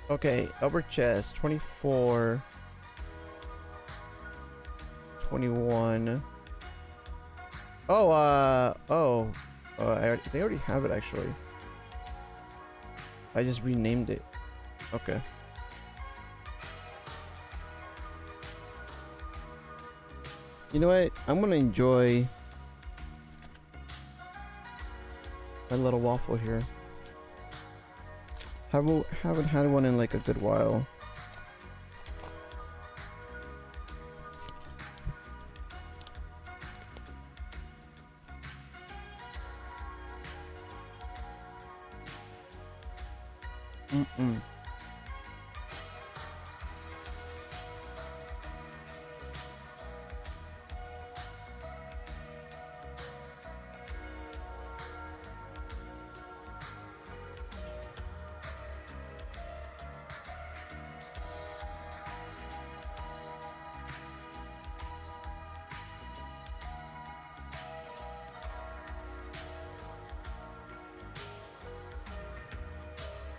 Okay, upper chest, 24, 21. Oh, I think I already have it actually. I just renamed it. Okay. You know what? I'm gonna enjoy my little waffle here. Haven't had one in like a good while.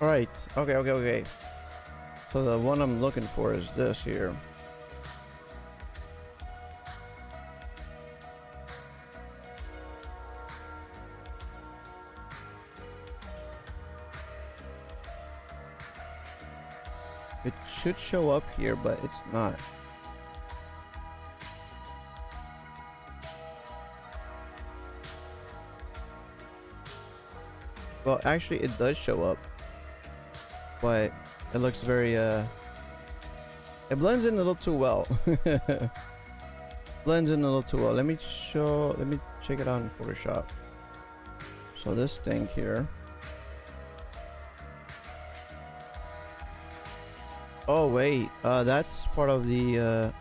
All right. Okay. So the one I'm looking for is this here. It should show up here, but it's not. Well, actually, it does show up, but it looks very it blends in a little too well. Blends in a little too well. Let me check it out in Photoshop. So this thing here. Oh wait, that's part of the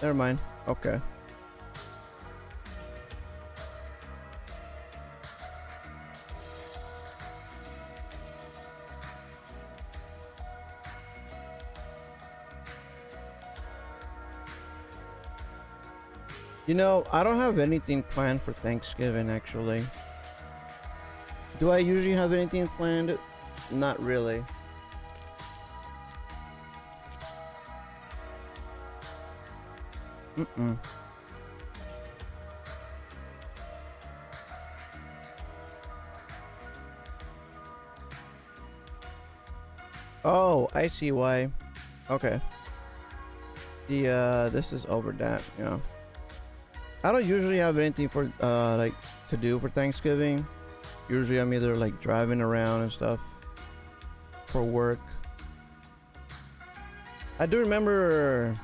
never mind. Okay. You know, I don't have anything planned for Thanksgiving actually. Do I usually have anything planned? Not really. Mm-mm. Oh, I see why. Okay. This is over that, you know. I don't usually have anything for like to do for Thanksgiving. Usually I'm either like driving around and stuff for work. I do remember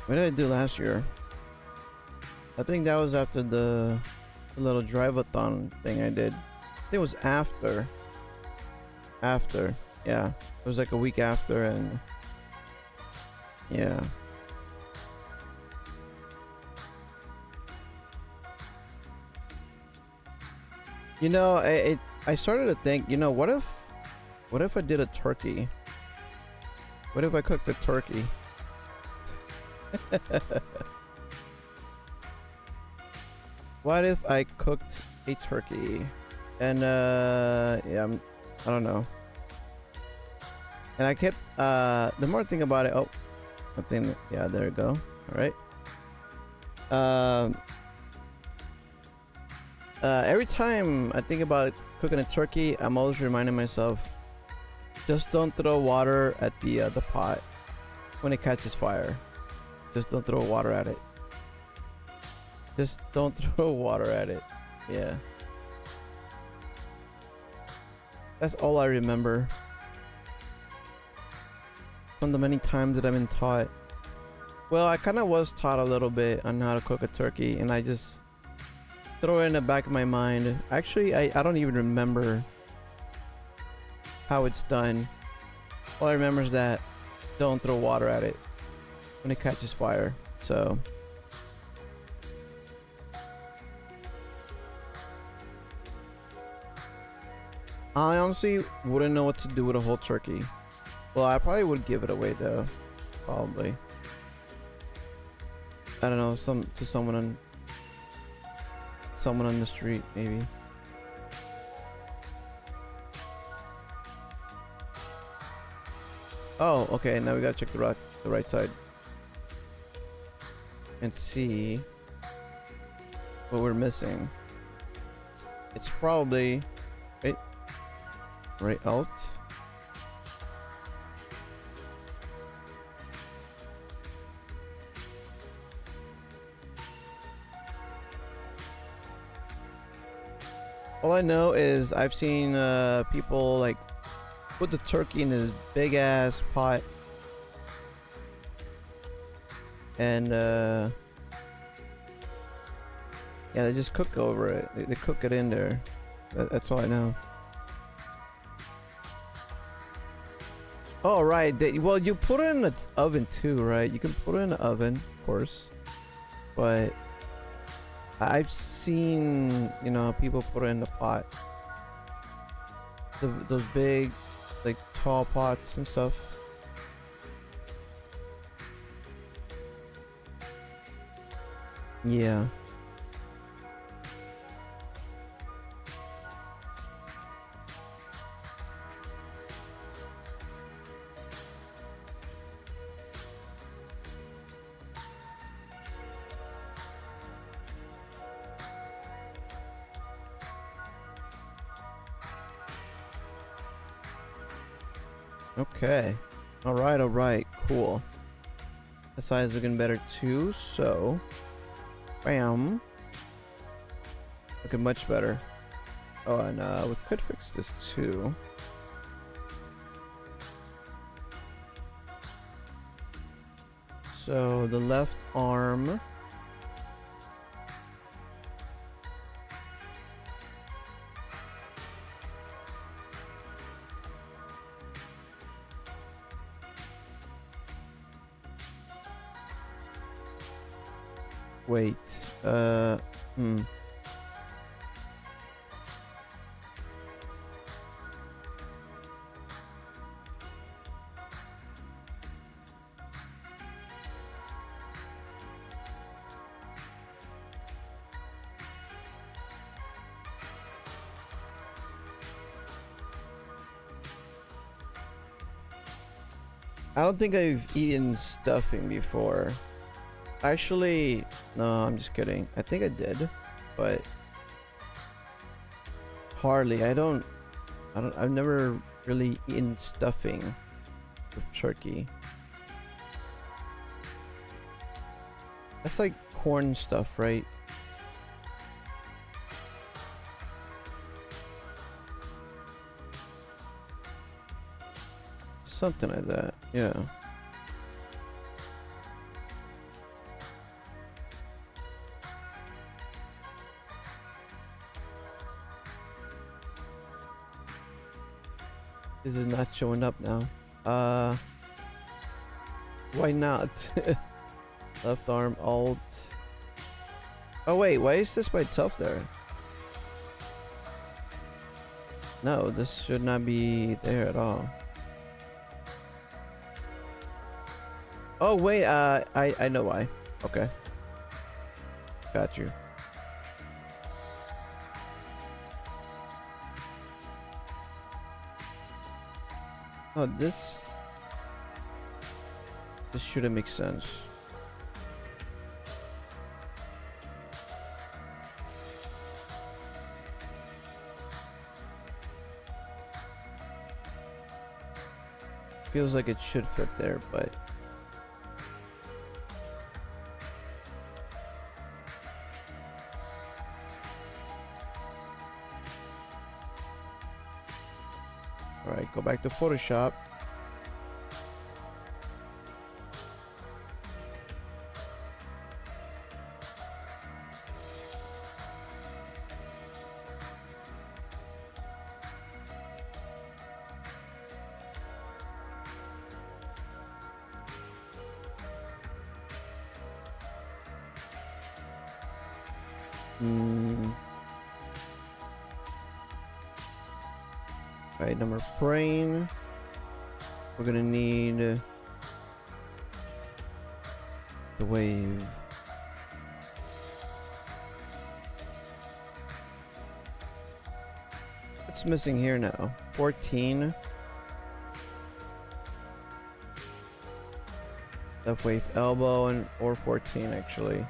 what did I do last year? I think that was after the little drive-a-thon thing I did. I think it was after. After. Yeah. It was like a week after and yeah. You know, I started to think, you know, what if I did a turkey? What if I cooked a turkey? What if I cooked a turkey? And yeah, I don't know. And I kept the more I think about it, oh, I think yeah, there we go. All right. Um every time I think about cooking a turkey, I'm always reminding myself, just don't throw water at the pot when it catches fire. Just don't throw water at it. Just don't throw water at it. Yeah. That's all I remember from the many times that I've been taught. Well, I kind of was taught a little bit on how to cook a turkey, and I just throw it in the back of my mind. Actually, I don't even remember how it's done. All I remember is that don't throw water at it when it catches fire. So I honestly wouldn't know what to do with a whole turkey. Well, I probably would give it away though. Probably. I don't know, someone on the street maybe. Oh, okay, now we gotta check the right side. And see what we're missing. It's probably right out. All I know is I've seen people like put the turkey in this big ass pot and yeah, they just cook over it. They cook it in there. That's all I know. Oh right, well you put it in the oven too, right? You can put it in the oven, of course, but I've seen, you know, people put it in the pot. Those big, like tall pots and stuff. Yeah. Okay. All right. Cool. The size is looking better too, so bam. Looking much better. Oh, and we could fix this too. So the left arm. Wait. Hmm. I don't think I've eaten stuffing before. Actually, no, I'm just kidding. I think I did, but hardly. I've never really eaten stuffing with turkey. That's like corn stuff, right? Something like that, yeah. This is not showing up now. Why not? Left arm, alt. Oh wait, why is this by itself there? No, this should not be there at all. Oh wait, I know why. Okay. Got you. Oh, this shouldn't make sense. Feels like it should fit there, but all right, go back to Photoshop. Alright, number brain. We're gonna need the wave. What's missing here now? 14. Left wave elbow and or 14 actually.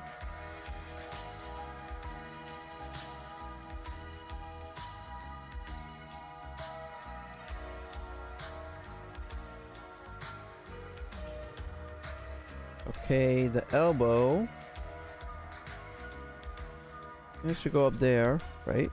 Okay, the elbow. It should go up there, right?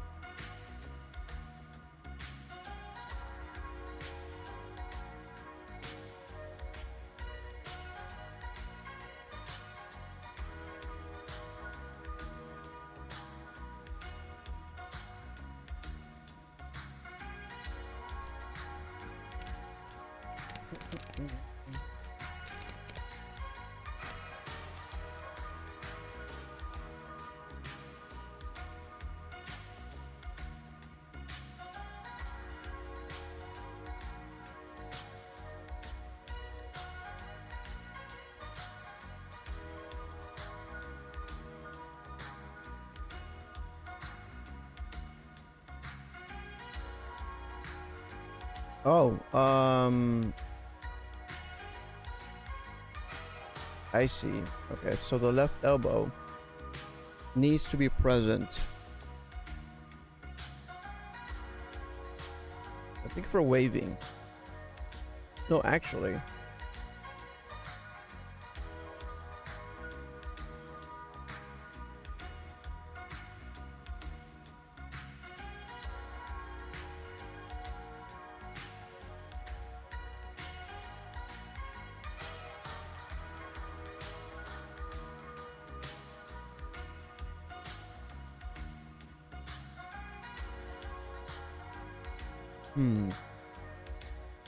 Oh, I see. Okay, so the left elbow needs to be present. I think for waving. No, actually.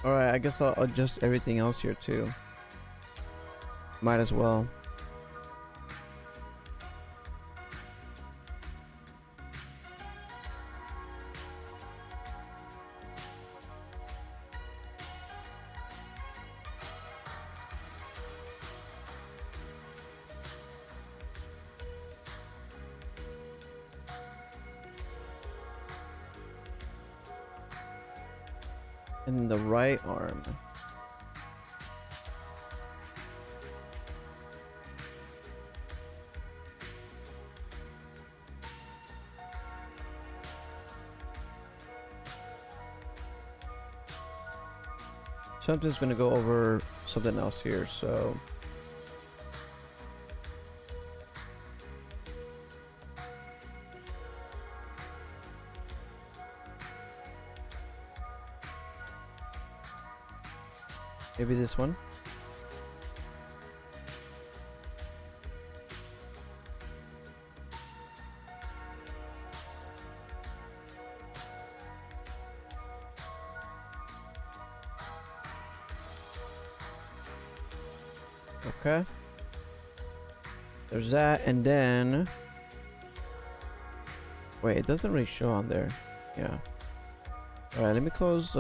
Alright, I guess I'll adjust everything else here too. Might as well. And the right arm. something's gonna go over something else here, so maybe this one. Okay. There's that, and then wait, it doesn't really show on there. Yeah. All right, let me close.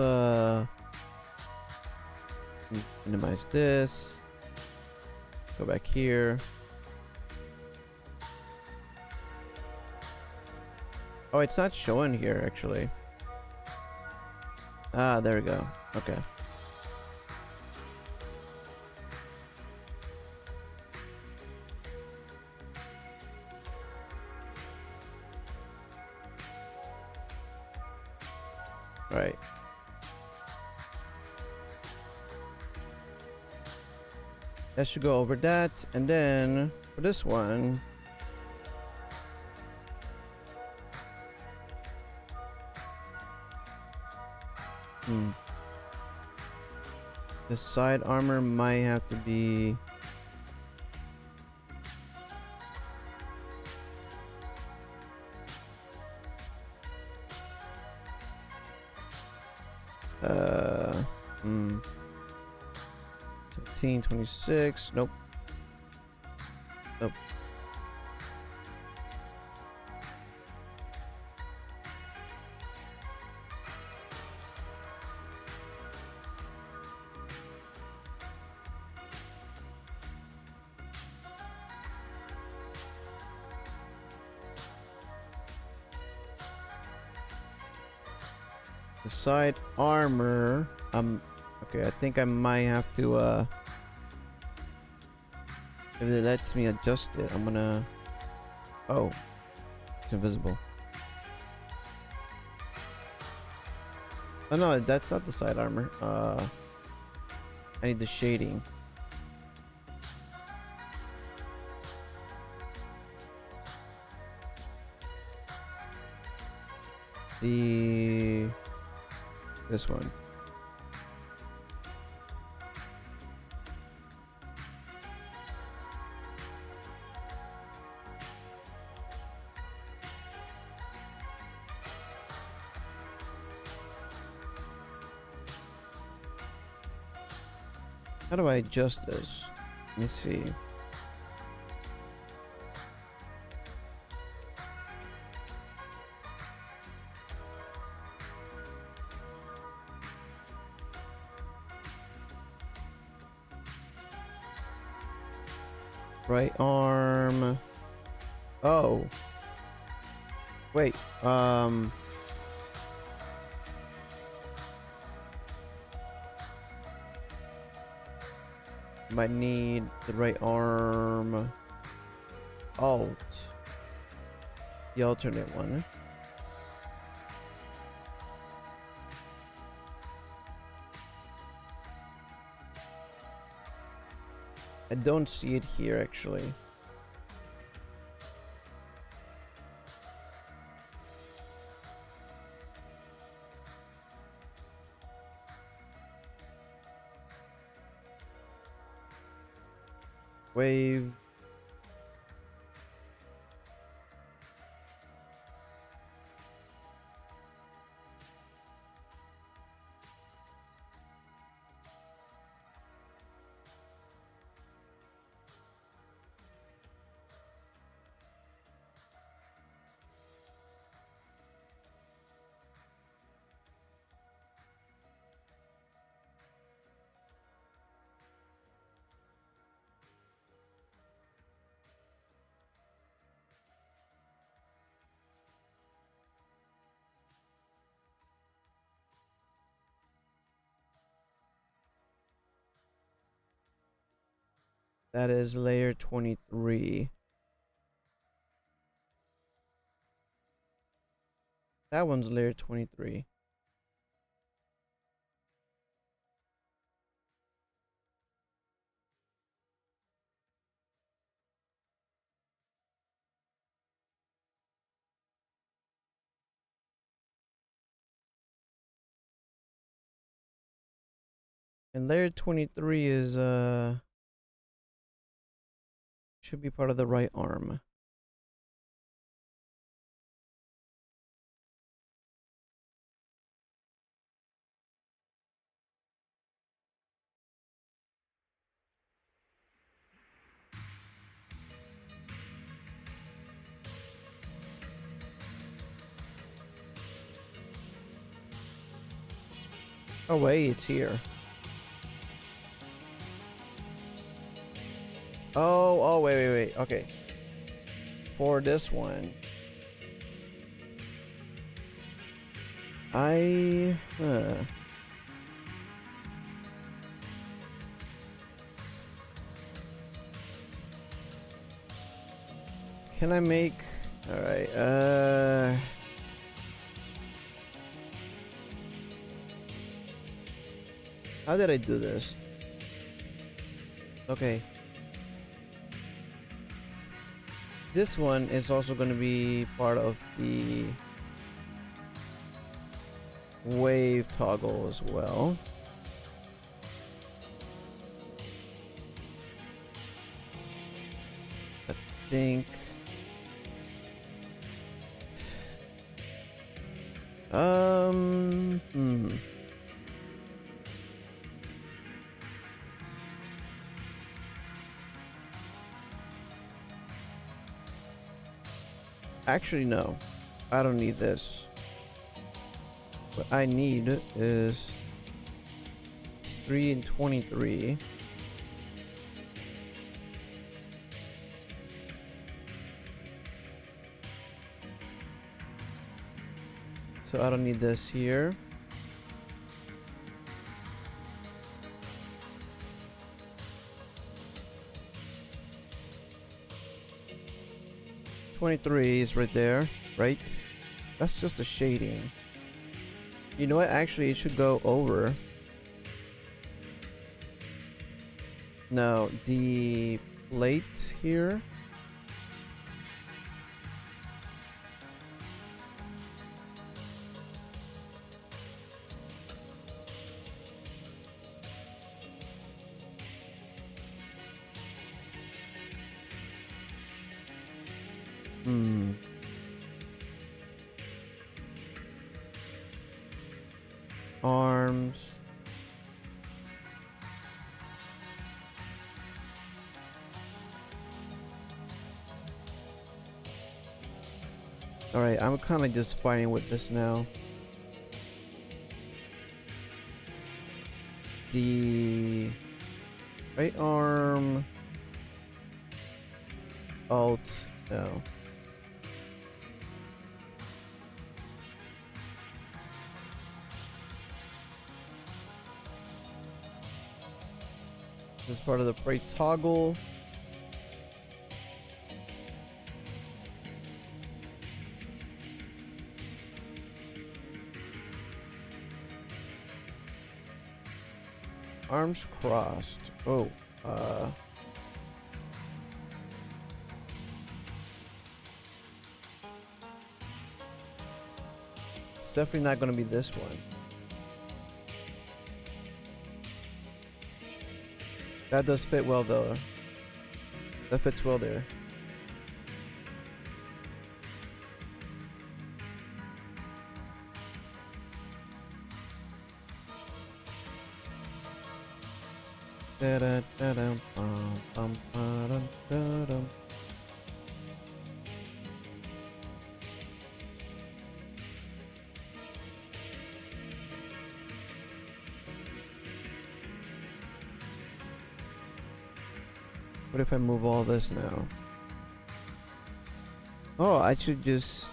Minimize this. Go back here. Oh, it's not showing here actually. Ah, there we go. Okay. All right. That should go over that, and then for this one, the side armor might have to be. Uh, hmm. 17, 26. Nope. Nope. The side armor. Okay, I think I might have to if it lets me adjust it, I'm gonna. Oh, it's invisible. Oh no, that's not the side armor. I need the shading. This one. How do I adjust this? Let me see. Right arm. Oh. Wait. Might need the right arm. Alt. The alternate one. I don't see it here actually. Wave. That is layer 23. That one's layer 23. And layer 23 is should be part of the right arm. Oh wait, it's here. Oh, wait. Okay. For this one, I can I make? All right. How did I do this? Okay. This one is also going to be part of the wave toggle as well. I think. Actually, no. I don't need this. What I need is 3 and 23. So I don't need this here. '23 is right there, right? That's just a shading. You know what? Actually, it should go over. No, the plate here. Arms. Alright, I'm kind of just fighting with this now. The right arm. Alt. No. This is part of the right toggle. Arms crossed. Oh, it's definitely not going to be this one. That does fit well though. That fits well there. What if I move all this now? Oh, I should just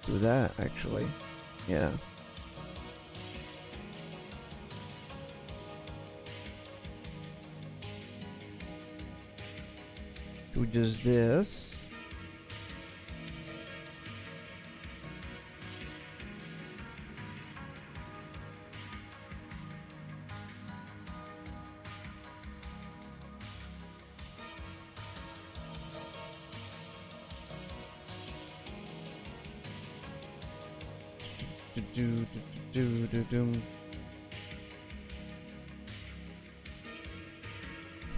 do that actually. Yeah. Do just this. Do.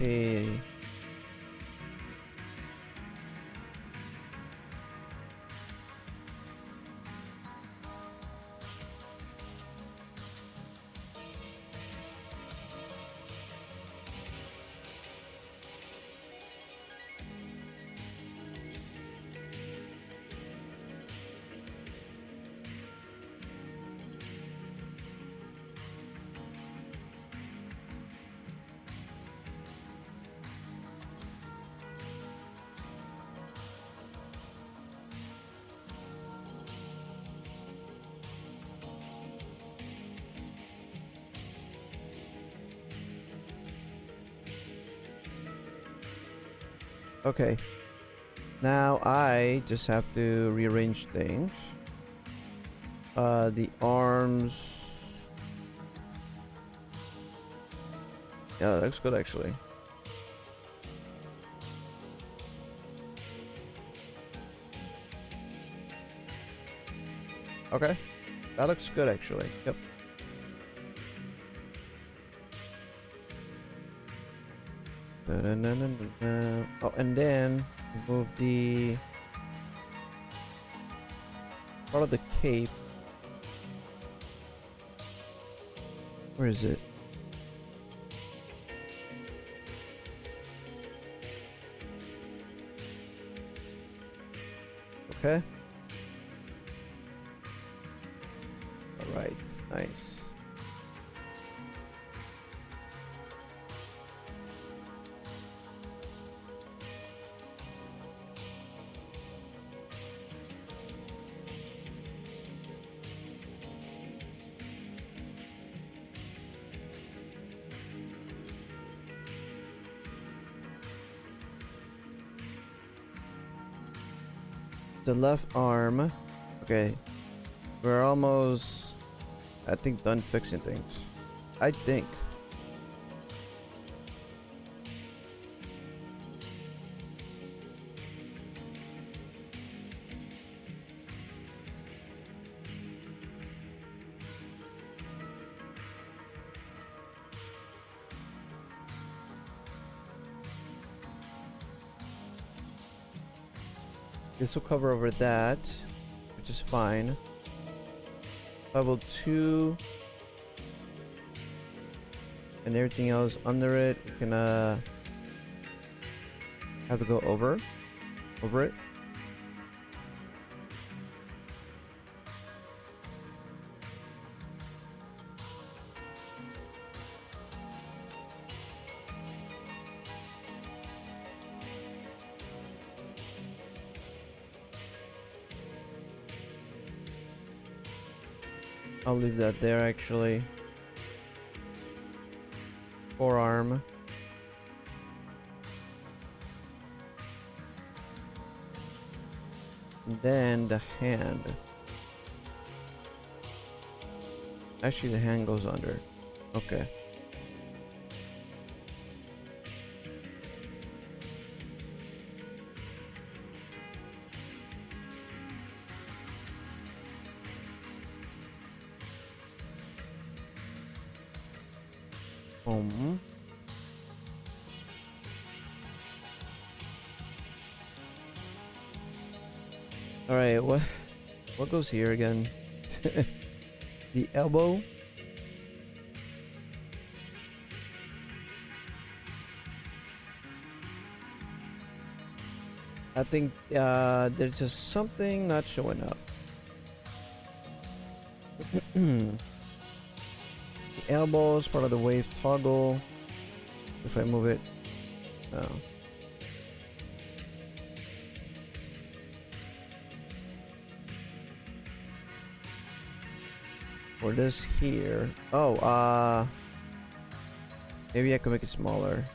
Okay. Okay. Now I just have to rearrange things. The arms. Yeah, that looks good actually. Okay. That looks good actually. Yep. Da-da-da-da-da-da. Oh, and then move the part of the cape. Where is it? Okay. All right. Nice. The left arm. Okay. We're almost, I think, done fixing things. I think. This will cover over that, which is fine. Level 2. And everything else under it, we can have to go over it. I'll leave that there actually. Forearm. And then the hand. Actually, the hand goes under. Okay. All right. What goes here again? The elbow. I think there's just something not showing up. The elbow is part of the wave toggle. If I move it, no. Or this here. Oh, maybe I can make it smaller.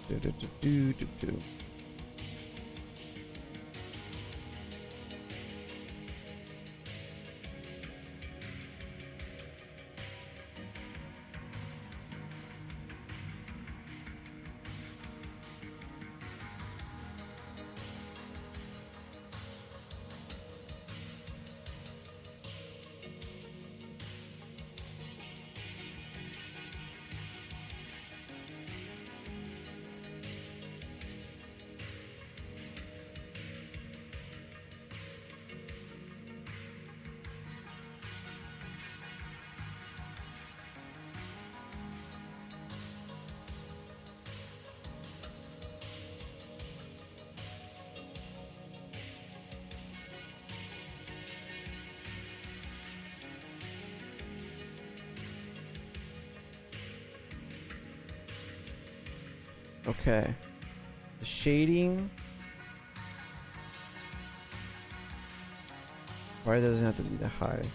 Do. Okay. The shading. Why doesn't have to be that high?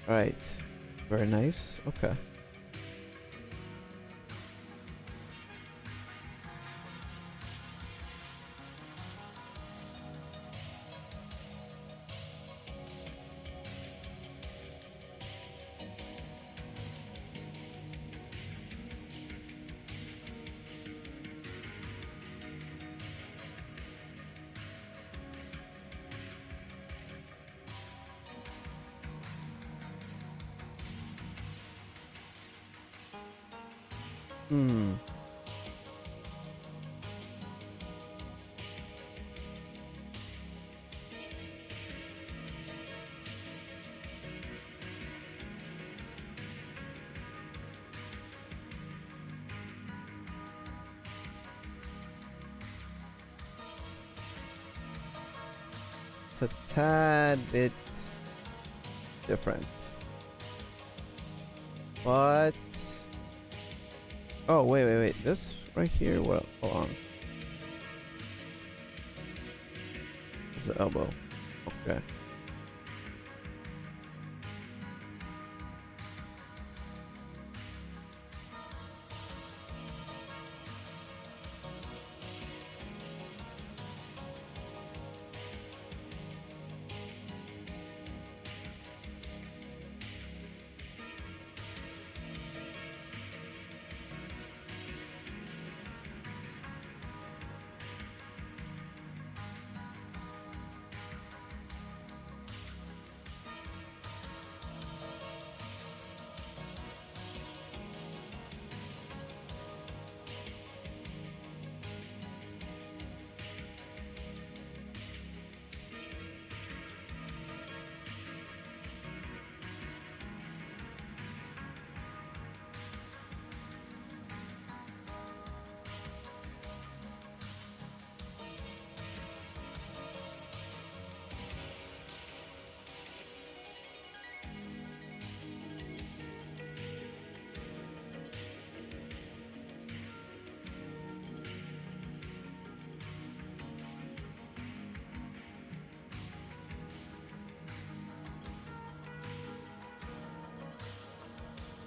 Right. Very nice. Okay. Hmm. It's a tad bit different. But oh wait. This right here, well, hold on. It's the elbow. Okay.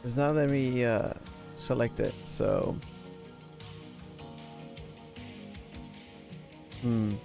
It's not letting me select it, so hmm.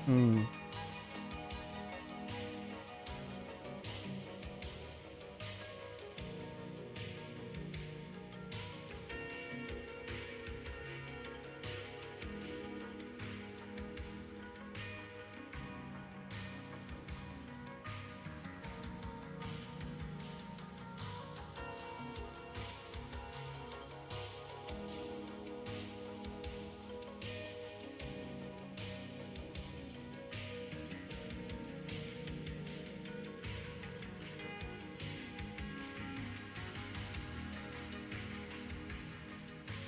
Hmm.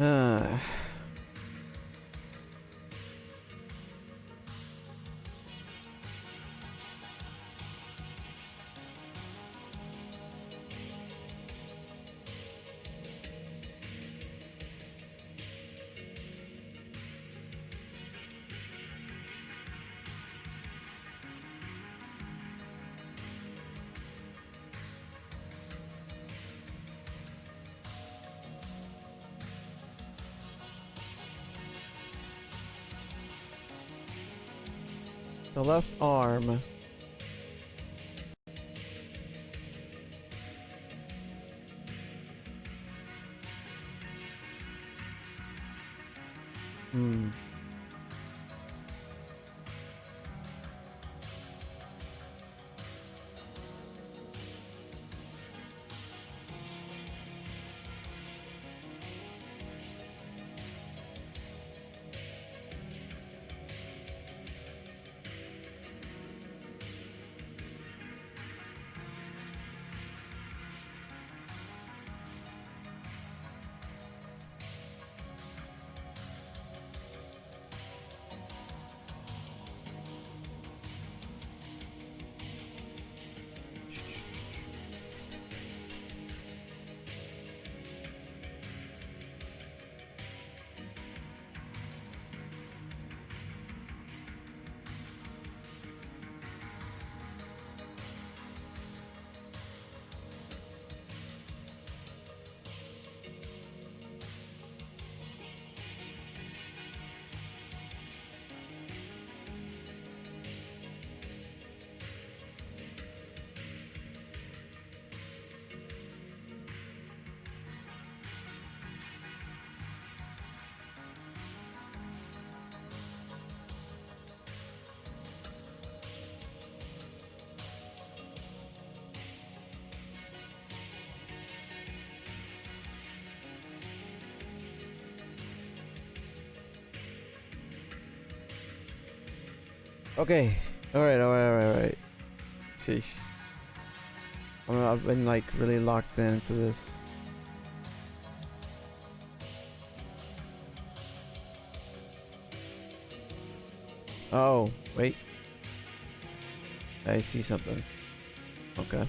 Uh, the left arm. Hmm. Okay. All right. All right. All right. All right. Sheesh. I've been like really locked into this. Oh, wait. I see something. Okay.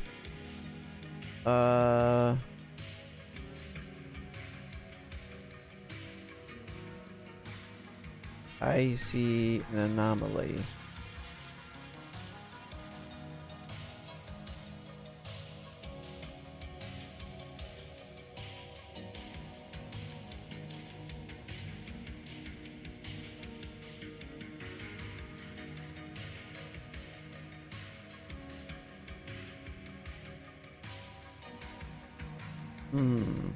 I see an anomaly. Hmm.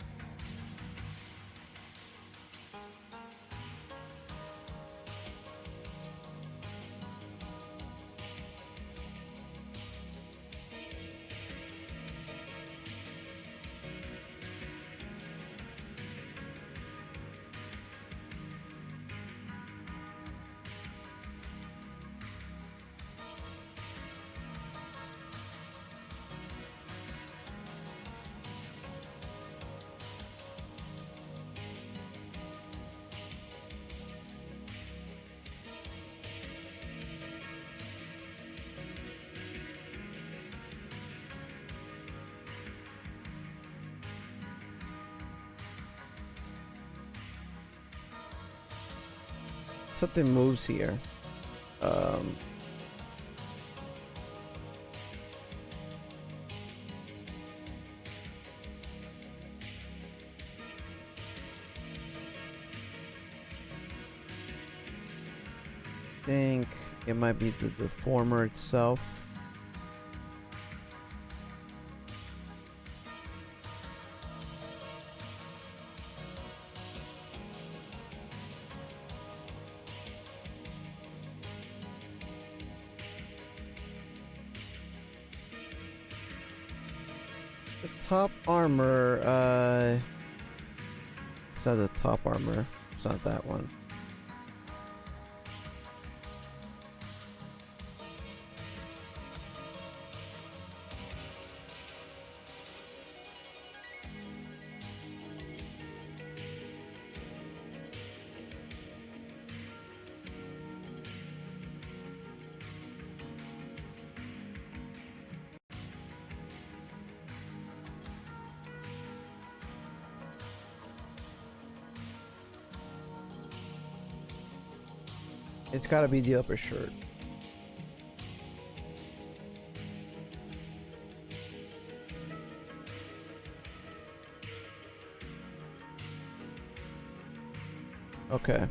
Something moves here. Um. think it might be the deformer itself. The top armor, it's not the top armor. It's not that one. It's gotta be the upper shirt. Okay.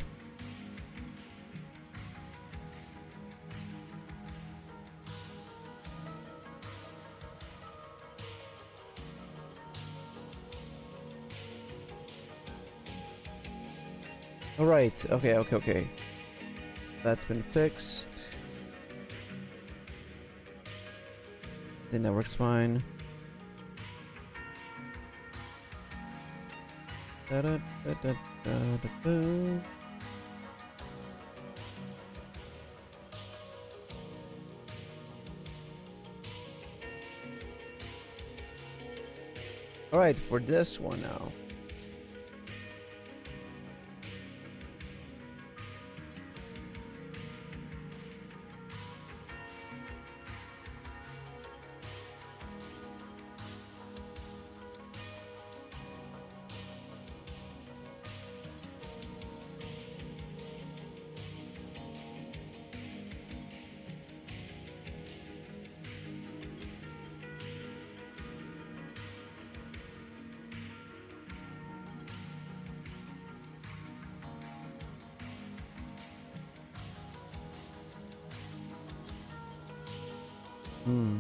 All right. Okay. That's been fixed. The network's fine. Da -da -da -da -da -da -boo. All right, for this one now. Hmm.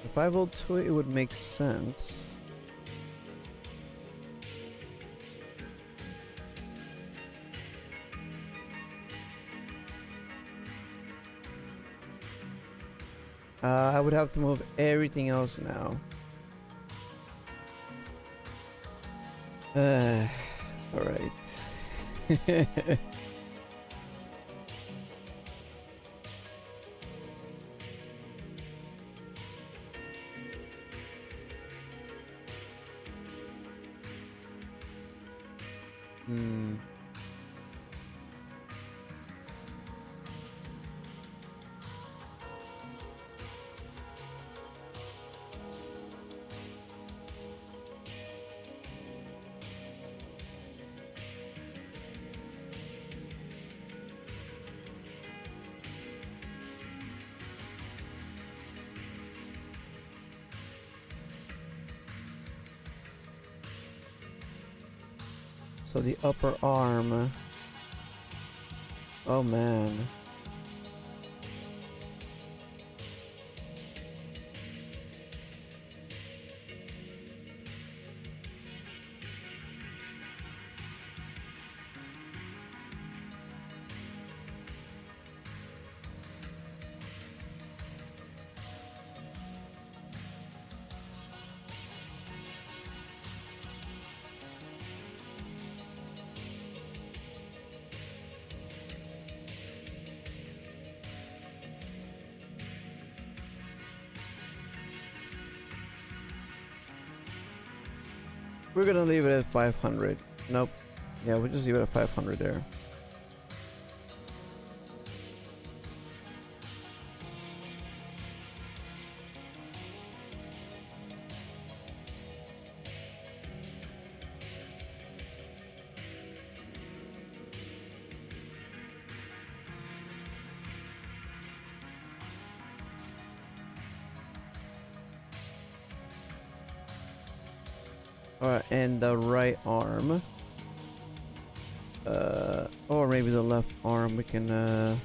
If I volt to it, it would make sense. I would have to move everything else now. All right. Hmm. So the upper arm. Oh man. We're gonna leave it at 500. Nope. Yeah, we'll just leave it at 500 there. And the right arm. Or maybe the left arm we can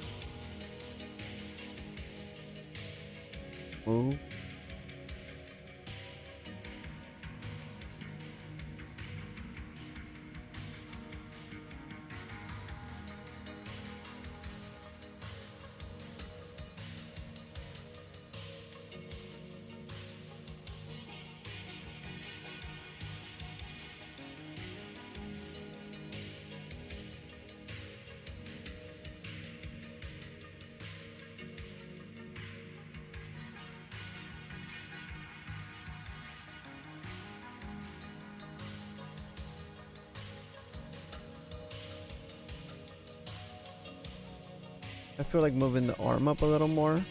move. I feel like moving the arm up a little more.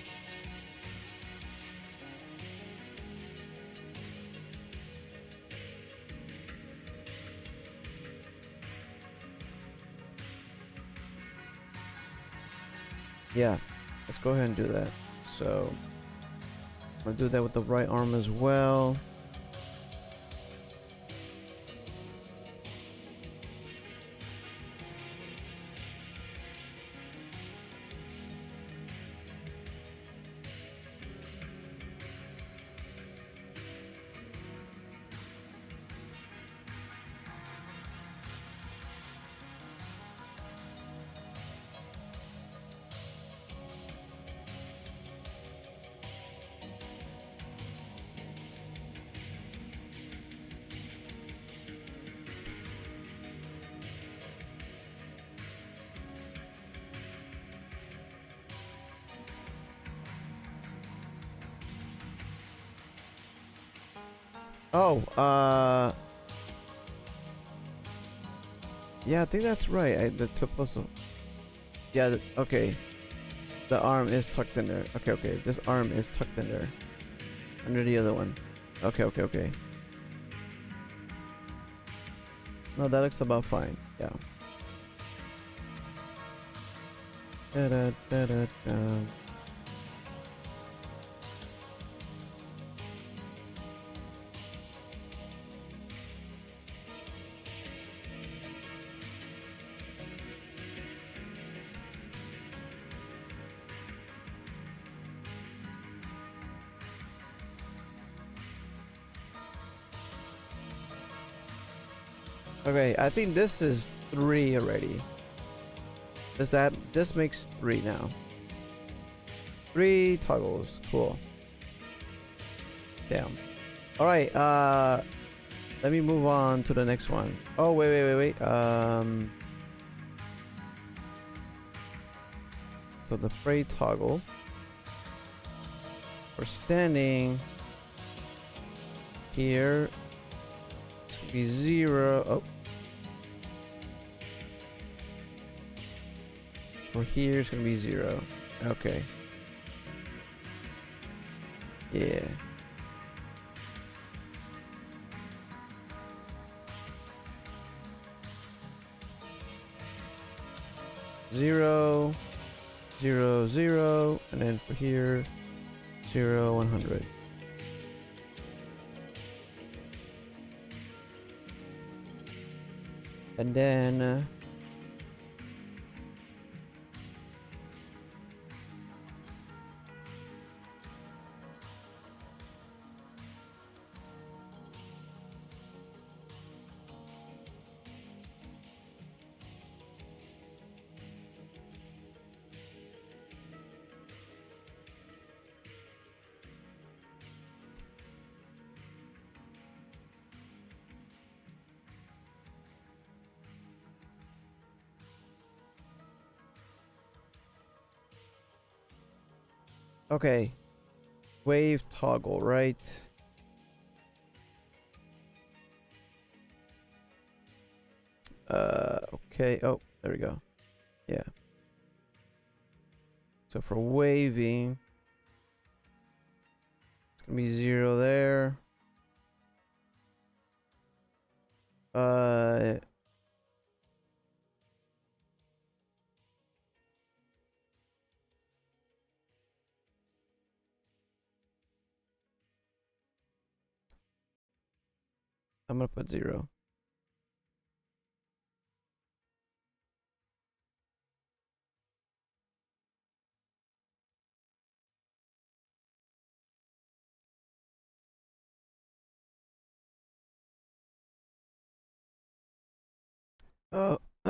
Yeah, let's go ahead and do that. So I'm gonna do that with the right arm as well. Oh, yeah, I think that's right. That's supposed to. Yeah, okay. The arm is tucked in there. Okay, okay. This arm is tucked in there. Under the other one. Okay, okay, okay. No, that looks about fine. Yeah. Da da da da da. Okay, I think this is 3 already. This makes 3 now. 3 toggles. Cool. Damn. Alright, let me move on to the next one. Oh wait. So the fray toggle. For standing here. It's gonna be 0. Oh. For here, it's gonna be 0. Okay. Yeah. Zero, 0, and then for here, 0, 100. And then okay. Wave toggle, right? Okay. Oh, there we go. Yeah. So for waving, it's gonna be 0 there. Uh, I'm I'm gonna put 0.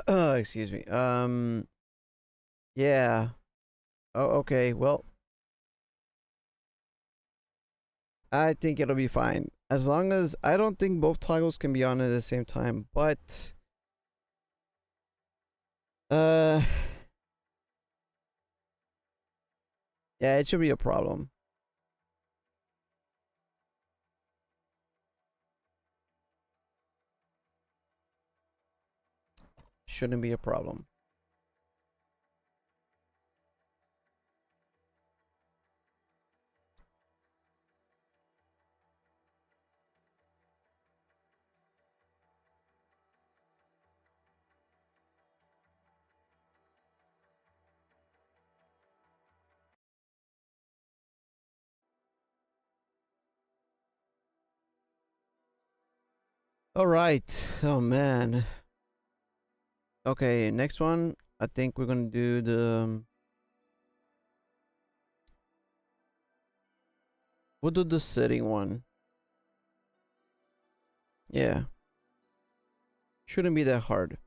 Oh, excuse me. Yeah. Oh, okay. Well, I think it'll be fine. As long as I don't think both toggles can be on at the same time, but uh yeah, it should be a problem. Shouldn't be a problem. All right. Oh man. Okay, next one. I think we're gonna do the. We'll do the sitting one. Yeah. Shouldn't be that hard.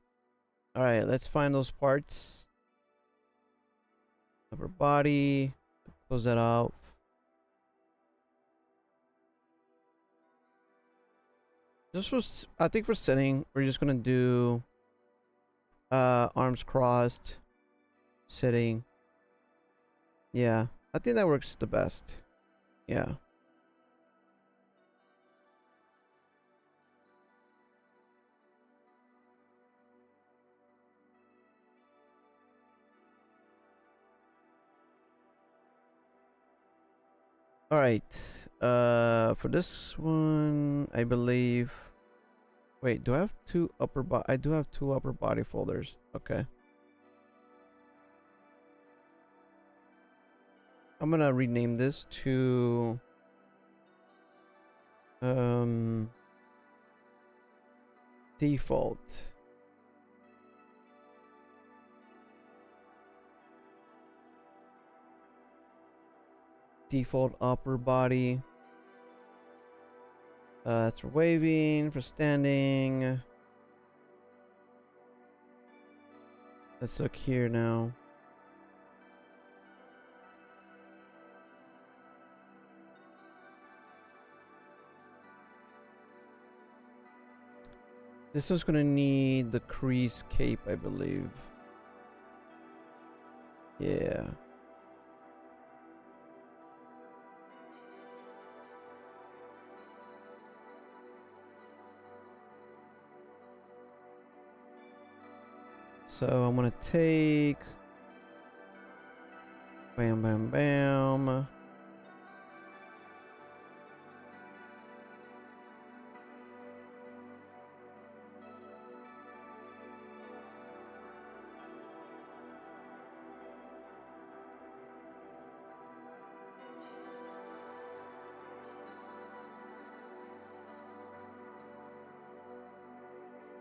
All right, let's find those parts. Upper body. Close that out. This was, I think for sitting, we're just gonna do arms crossed, sitting. Yeah, I think that works the best. Yeah. All right. For this one, I believe. Wait, do I have two upper body? I do have two upper body folders. Okay. I'm gonna rename this to default. Default upper body. That's for waving, for standing. Let's look here now. This one's gonna need the crease cape, I believe. Yeah. So I'm gonna take. Bam, bam, bam.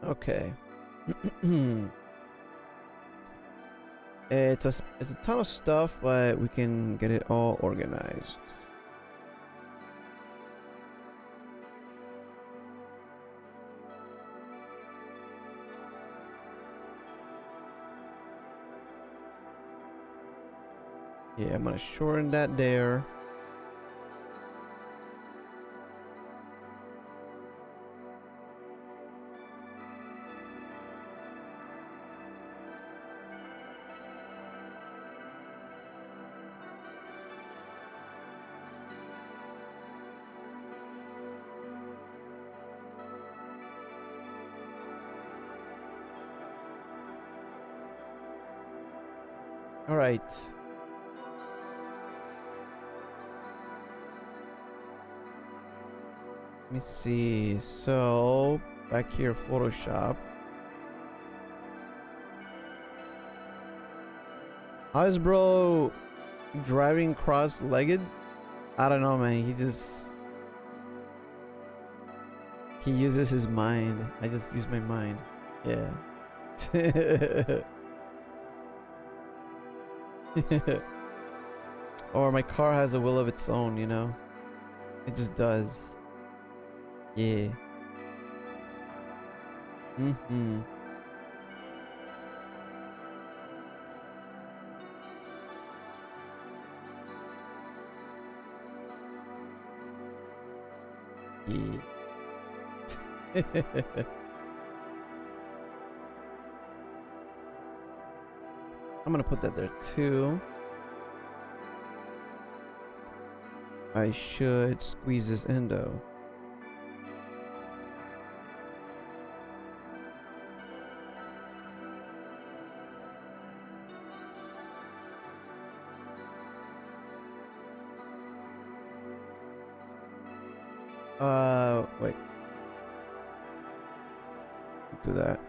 Okay. it's a ton of stuff, but we can get it all organized. Yeah, I'm gonna shorten that there. All right. Let me see. So back here, Photoshop. How's bro driving cross-legged? I don't know, man. He just He uses his mind. I just use my mind. Yeah. Or my car has a will of its own, you know? It just does. Yeah. Mm-hmm. Yeah. I'm gonna put that there too. I should squeeze this endo. Wait. Do that.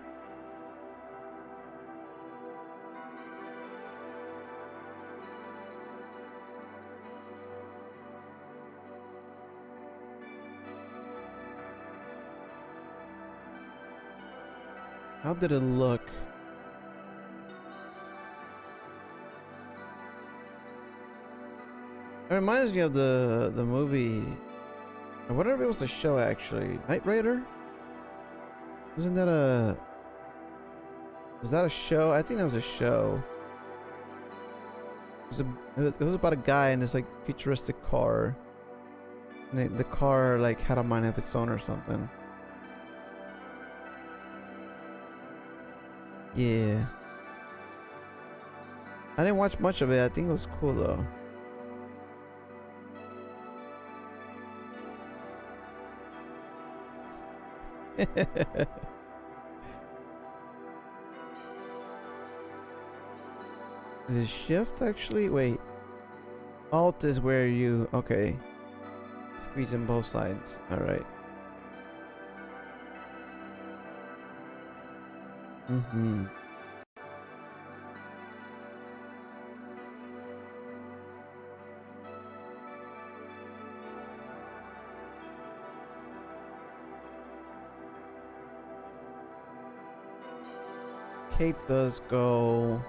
How did it look? It reminds me of the movie, or whatever it was, a show actually. Knight Rider? Wasn't that a? Was that a show? I think that was a show. It was about a guy in this like futuristic car. And the car like had a mind of its own or something. Yeah. I didn't watch much of it. I think it was cool though. Is it shift actually? Wait. Alt is where you, okay. Squeeze in both sides. Alright. Mm-hmm. Cape does go.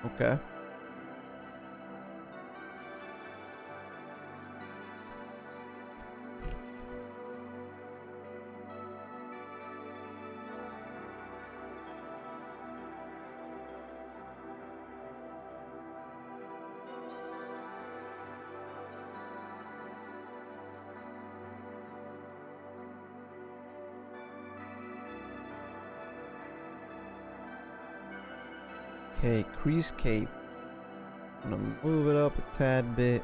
Okay. Okay, crease cape. I'm gonna move it up a tad bit.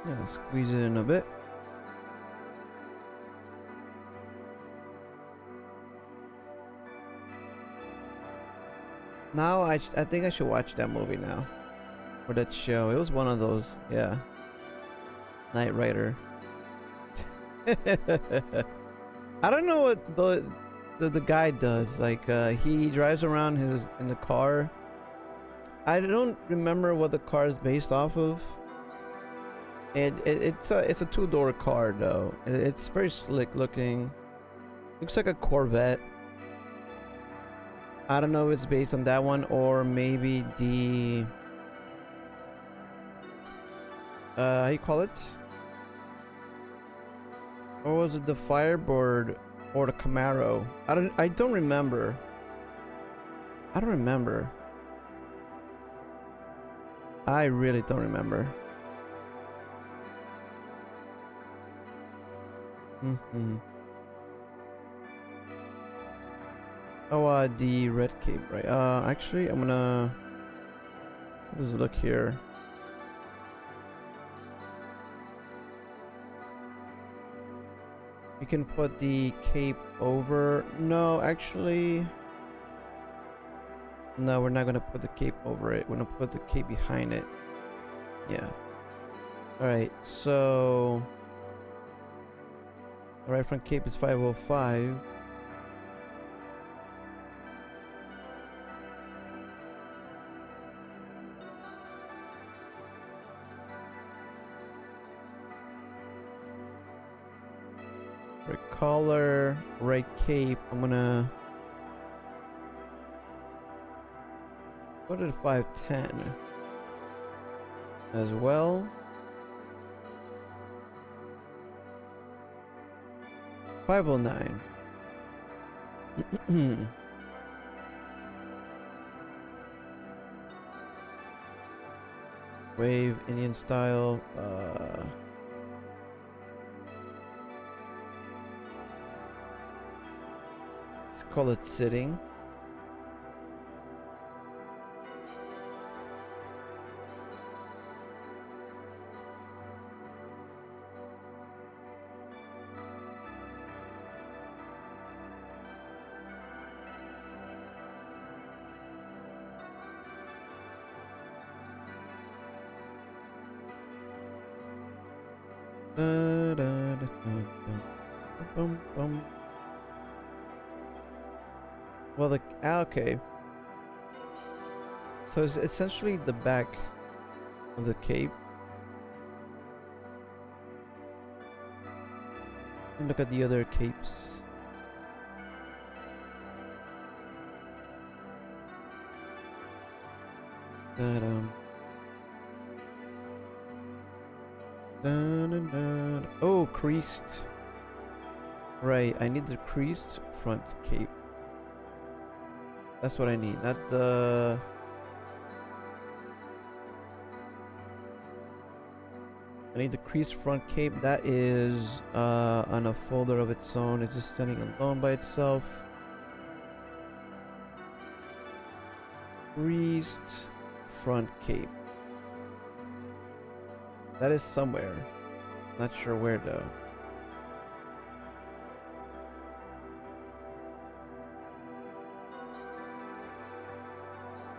Yeah, squeeze it in a bit. Now I think I should watch that movie now. Or that show. It was one of those, yeah. Knight Rider. I don't know what the guy does. Like he drives around in the car. I don't remember what the car is based off of. It's a two-door car though. It's very slick looking. Looks like a Corvette. I don't know if it's based on that one or maybe the how you call it? Or was it the Firebird or the Camaro? I don't remember. I don't remember. I really don't remember. Oh, the red cape, right? Actually, I'm gonna. Let's look here. You can put the cape over. No, actually. No, we're not gonna put the cape over it. We're gonna put the cape behind it. Yeah. Alright, so... Right front cape is 505. Right collar, right cape. I'm gonna go to the 510 as well. 509. Wave Indian style. Let's call it sitting. Well, okay. So it's essentially the back of the cape. And look at the other capes. Oh, creased. Right, I need the creased front cape. That's what I need, not the... I need the creased front cape. That is on a folder of its own. It's just standing alone by itself. Creased front cape. That is somewhere. Not sure where though.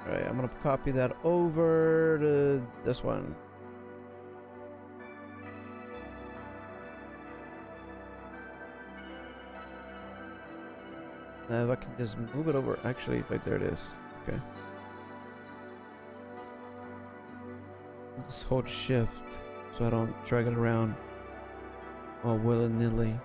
Alright, I'm gonna copy that over to this one. Now if I can just move it over. Actually, right there it is. Okay. Just hold shift so I don't drag it around all willy-nilly.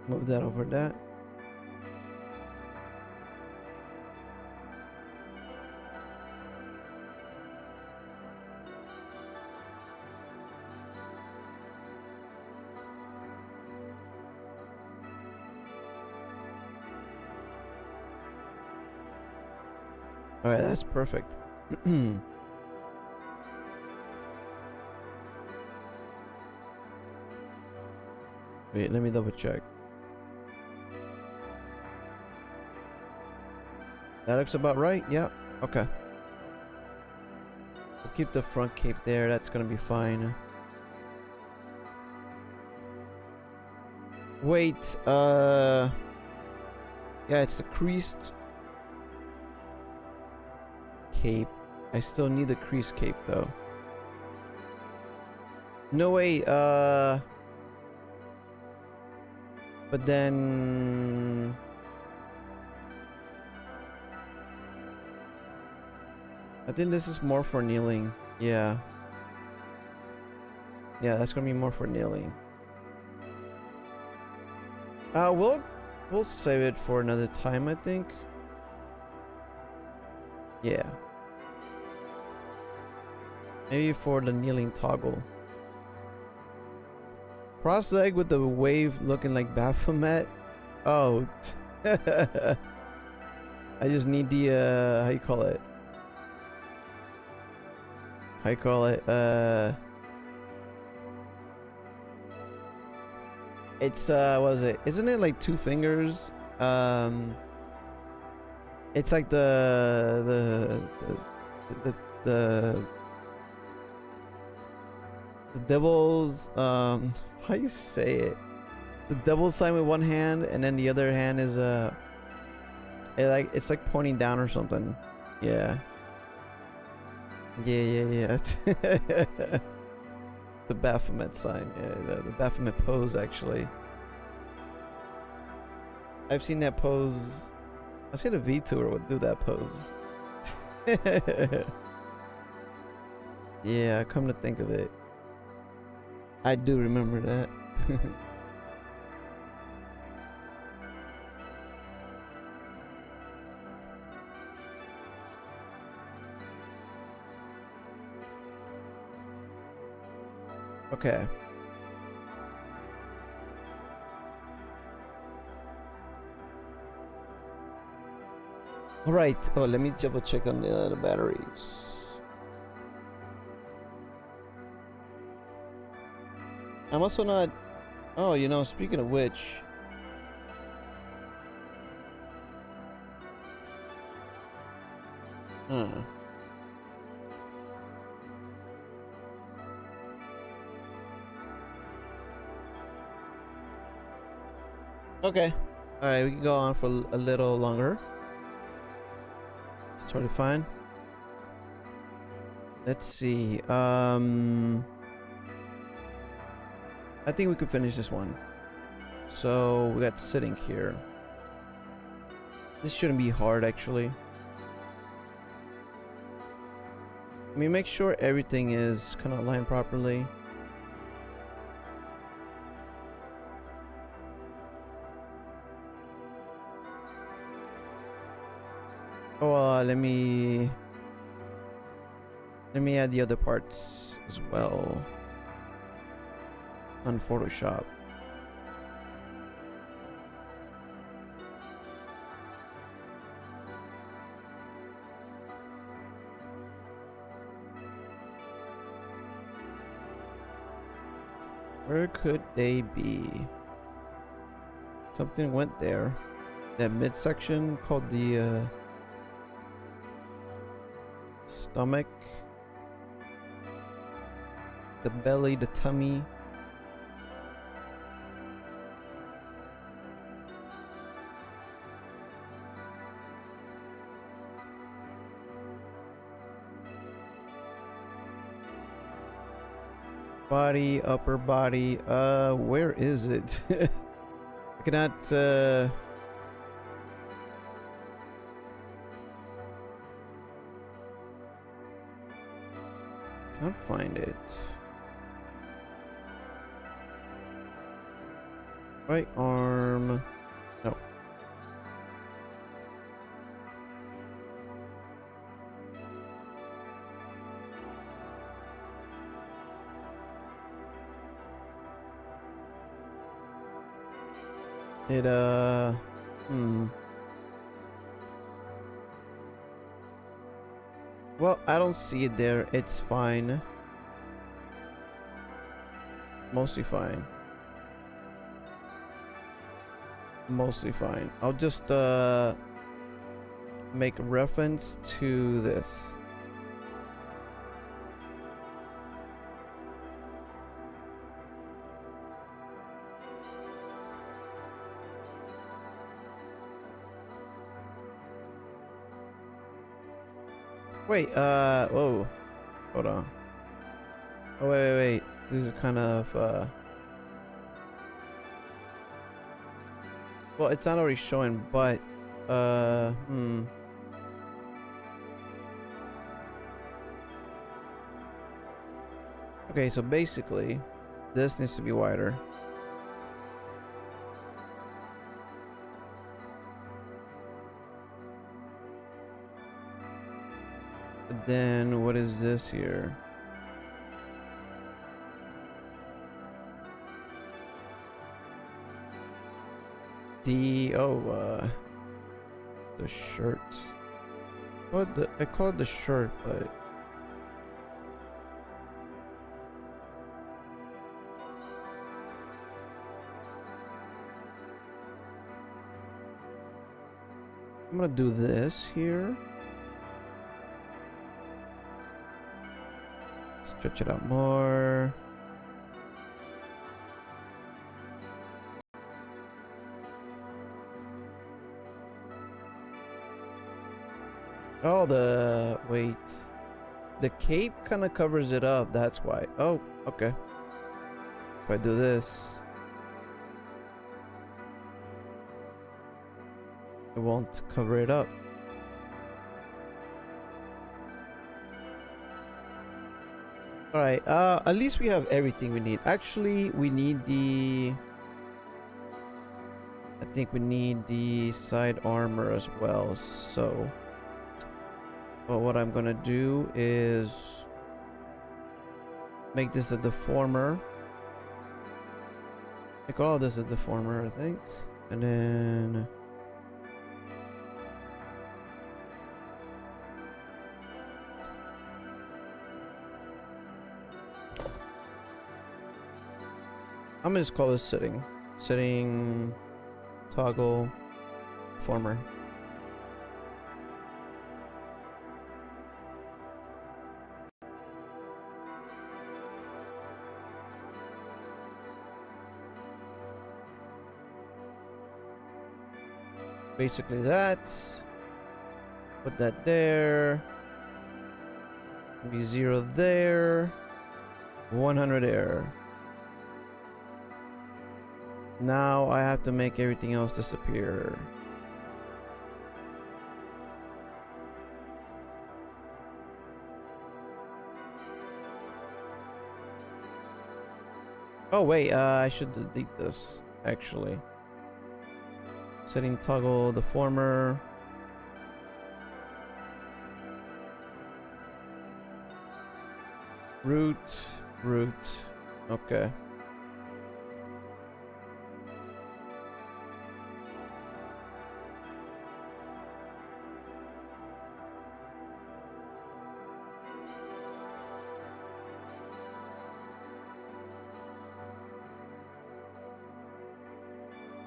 Move that over that. Alright, that's perfect. Wait, let me double check. That looks about right. Yep. Okay. We'll keep the front cape there. That's gonna be fine. Wait. Yeah, it's the creased cape. I still need the creased cape though. No way. But then. I think this is more for kneeling. Yeah. Yeah, that's gonna be more for kneeling. We'll save it for another time, I think. Yeah. Maybe for the kneeling toggle. Cross leg with the wave looking like Baphomet. Oh. I just need the how you call it? How you call it? It's what is it? Isn't it like two fingers? It's like the devil's how you say it? the double sign with one hand, and then the other hand is it's like pointing down or something. Yeah. Yeah. The Baphomet sign. Yeah, the Baphomet pose actually. I've seen that pose. I've seen a VTuber would do that pose. Yeah, come to think of it, I do remember that. Okay. All right. Oh, let me double check on the batteries. I'm also not. Oh, you know, speaking of which. Huh. Okay. All right, we can go on for a little longer. It's totally fine. Let's see. I think we could finish this one. So we got sitting here. This shouldn't be hard, actually. I mean, make sure everything is kind of aligned properly. Oh, let me add the other parts as well on Photoshop. Where could they be? Something went there. That midsection called the stomach, the belly, the tummy. Body, upper body. Where is it? I cannot. Can't find it. Right arm. No. It Well, I don't see it there. It's fine. Mostly fine. Mostly fine. I'll just make reference to this. Wait, whoa. Hold on. Oh, wait. This is kind of, well, it's not already showing, but, Okay, so basically, this needs to be wider. But then, what is this here? The shirt. I call it the shirt, but I'm gonna do this here. Stretch it out more. Oh, wait. The cape kind of covers it up. That's why. Oh, okay. If I do this, it won't cover it up. All right. At least we have everything we need. Actually, we need the. I think we need the side armor as well. So, well, what I'm gonna do is make this a deformer. Make all of this a deformer, I think, and then. I'm gonna just call this sitting toggle former. Basically that. Put that there. Be 0 there. 100 there. Now I have to make everything else disappear. Oh wait, I should delete this actually. Setting toggle the former. Root. Okay.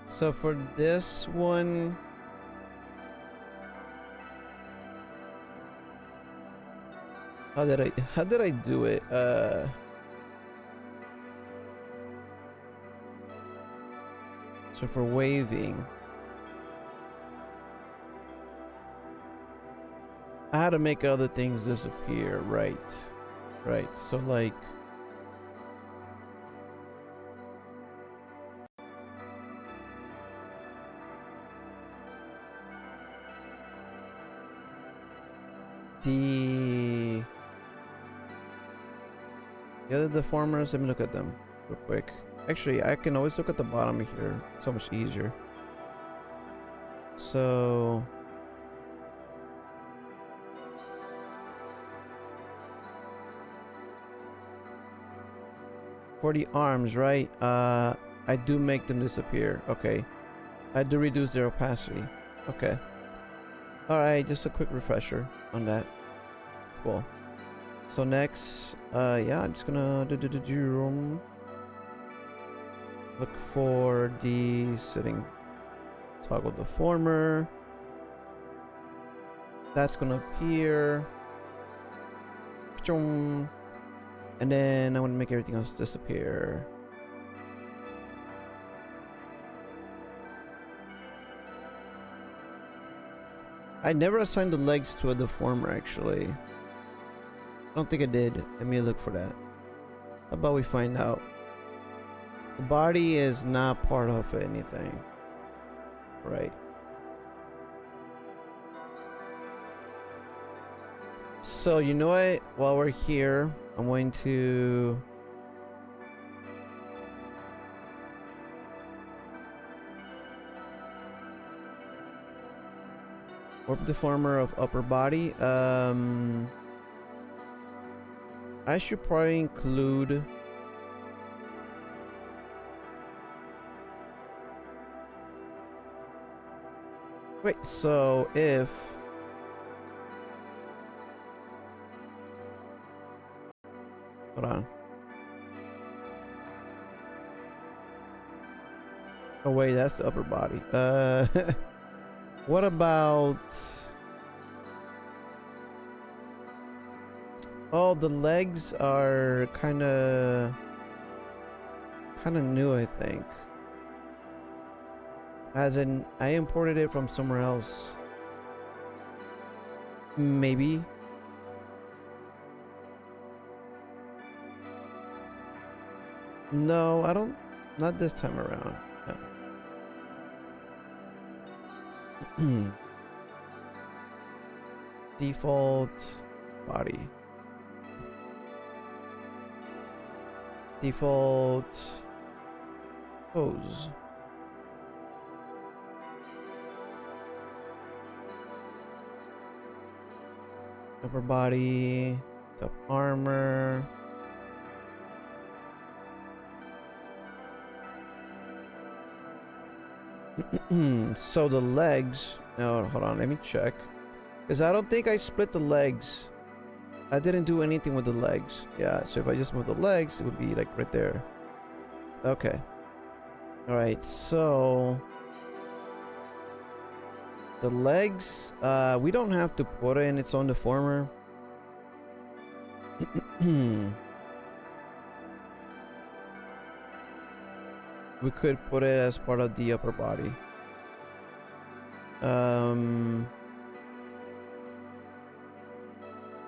So for this one, how did I do it? So for waving, I had to make other things disappear, right? Right. So like the other deformers, let me look at them real quick. Actually, I can always look at the bottom here. It's so much easier. So for the arms, right? I do make them disappear. Okay. I do reduce their opacity. Okay. Alright, just a quick refresher on that. Cool. So next, yeah, I'm just gonna look for the sitting toggle deformer. That's gonna appear. And then I want to make everything else disappear. I never assigned the legs to a deformer actually. I don't think I did. Let me look for that. How about we find out? The body is not part of anything. Right. So you know what? While we're here, I'm going to warp deformer of upper body. I should probably include wait, so if hold on. Oh wait, that's the upper body. What about oh, the legs are kind of new, I think. As in, I imported it from somewhere else. Maybe. No, I don't. Not this time around. No. Default body. Default pose. Upper body. Top armor. So the legs. No, hold on. Let me check. Because I don't think I split the legs. I didn't do anything with the legs. Yeah, so if I just move the legs, it would be like right there. Okay. Alright, so... the legs, we don't have to put it in its own deformer. We could put it as part of the upper body.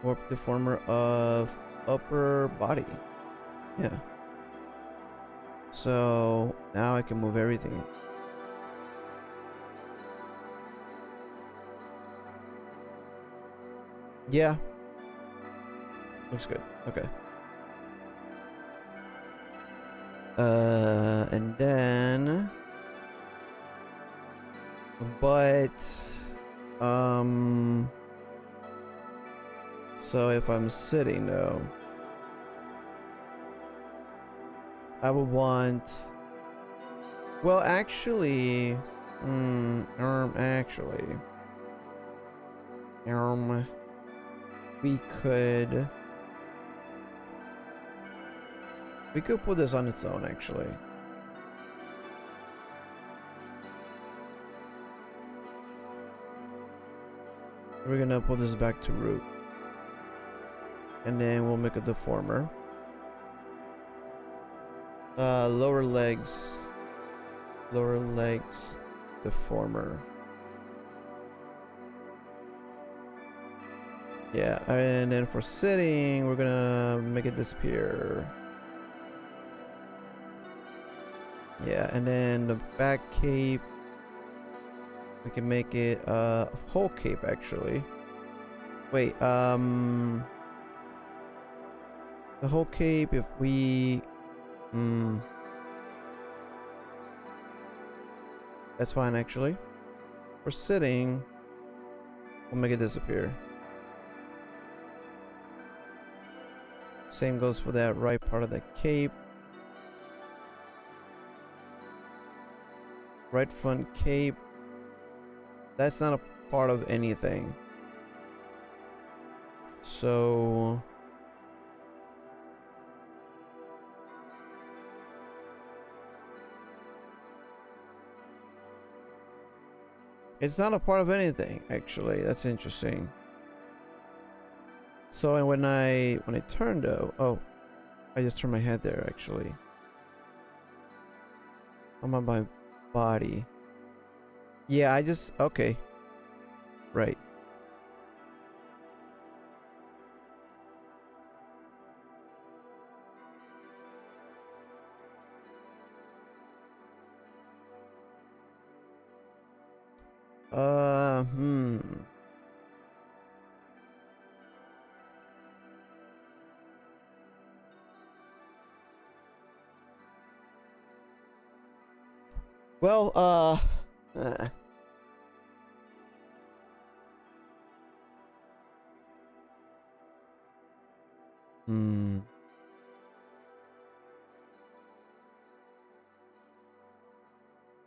Warp deformer of upper body. Yeah. So now I can move everything. Yeah. Looks good. Okay. And then... but... so if I'm sitting though... I would want... well, actually... we could... we could put this on its own, actually. We're gonna pull this back to root. And then we'll make a deformer. Lower legs. Lower legs deformer. Yeah, and then for sitting, we're gonna make it disappear. Yeah, and then the back cape, we can make it a whole cape actually. Wait, the whole cape, if we that's fine actually. For sitting, we'll make it disappear. Same goes for that right part of the cape. Right front cape. That's not a part of anything. So... it's not a part of anything, actually. That's interesting. So when I turn though... oh, I just turned my head there, actually. I'm on my body. Yeah, I just... okay. Right. Well,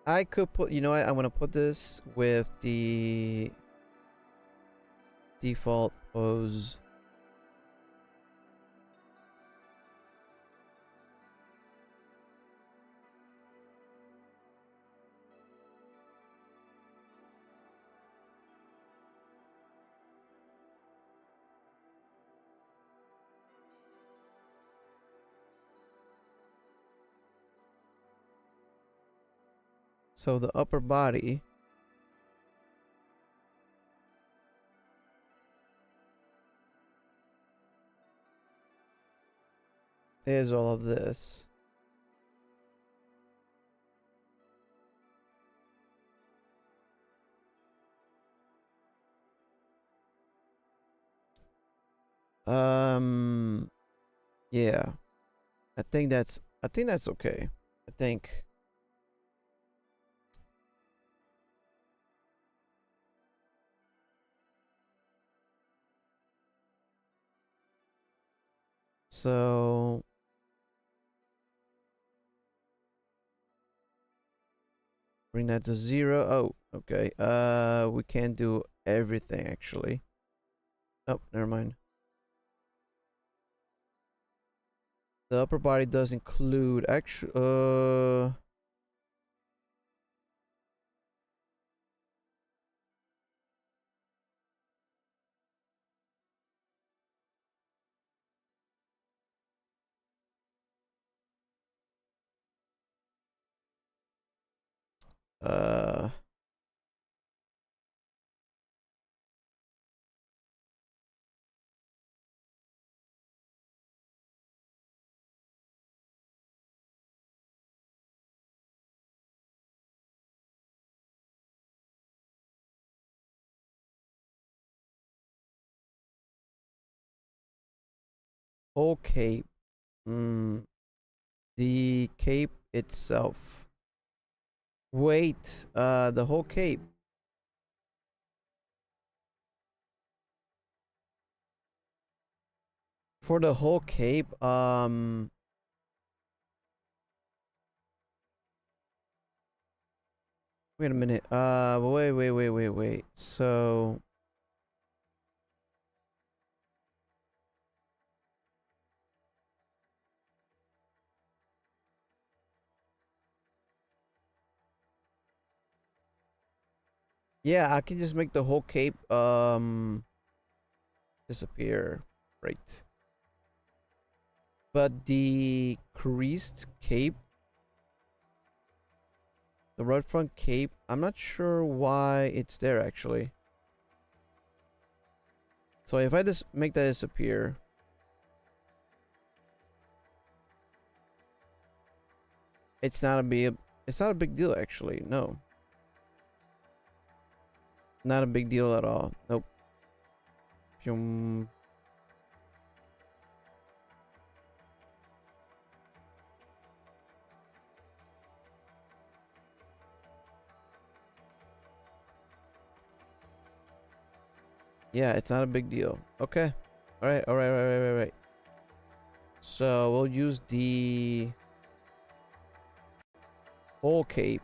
I could put, you know what, I'm gonna put this with the default pose. So the upper body. is all of this. Yeah. I think that's okay. I think. So bring that to 0. Oh, okay. We can't do everything actually. Oh, never mind. The upper body does include actually. Uh. Whole cape. Mm, the cape itself. Wait. The whole cape. For the whole cape. Wait a minute. Wait. So. Yeah, I can just make the whole cape disappear. Right. But the creased cape, the red front cape, I'm not sure why it's there actually. So if I just make that disappear, it's not a big deal actually. No. Not a big deal at all. Nope. Pyum. Yeah, it's not a big deal. Okay. Alright, right. So we'll use the whole cape.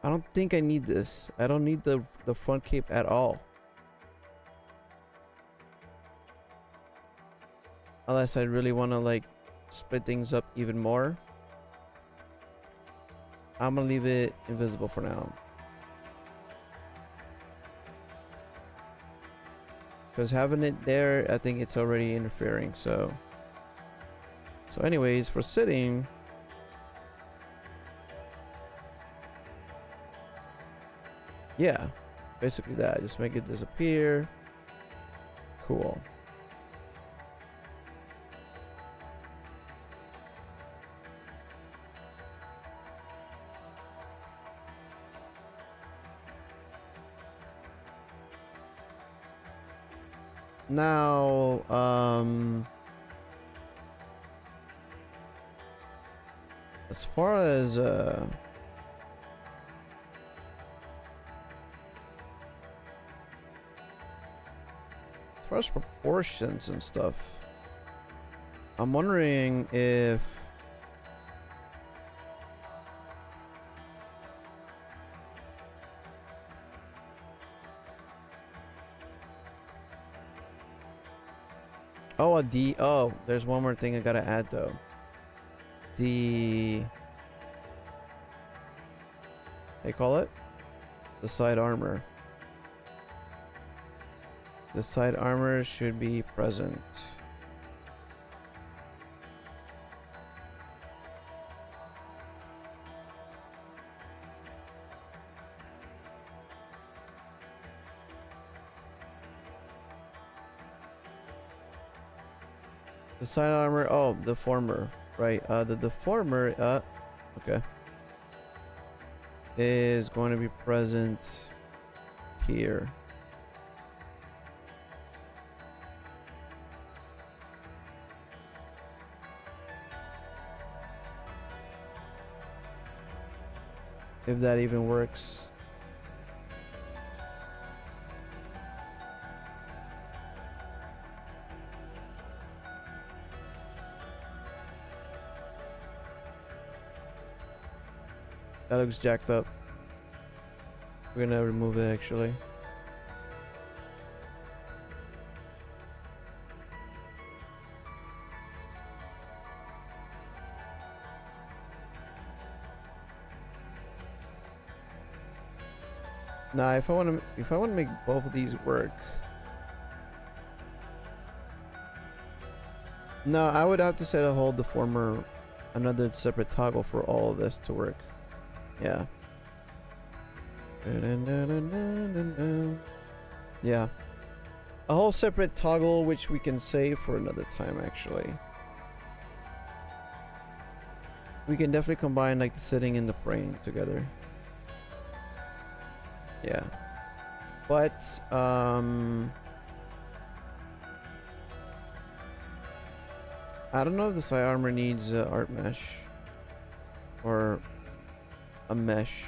I don't think I need this. I don't need the front cape at all. Unless I really want to like split things up even more. I'm gonna leave it invisible for now. Because having it there, I think it's already interfering, so anyways, for sitting, yeah, basically that. Just make it disappear. Cool. Now, as far as proportions and stuff, I'm wondering if there's one more thing I gotta add though. They call it the side armor. The side armor should be present. The side armor. Oh, the former. Right. The former. Okay. Is going to be present here. If that even works. That looks jacked up. We're gonna remove it actually. Nah, if I want to make both of these work. No, I would have to set a hold the former another separate toggle for all of this to work. Yeah. Yeah. A whole separate toggle which we can save for another time actually. We can definitely combine like the sitting and the praying together. Yeah. But I don't know if the side armor needs art mesh or a mesh.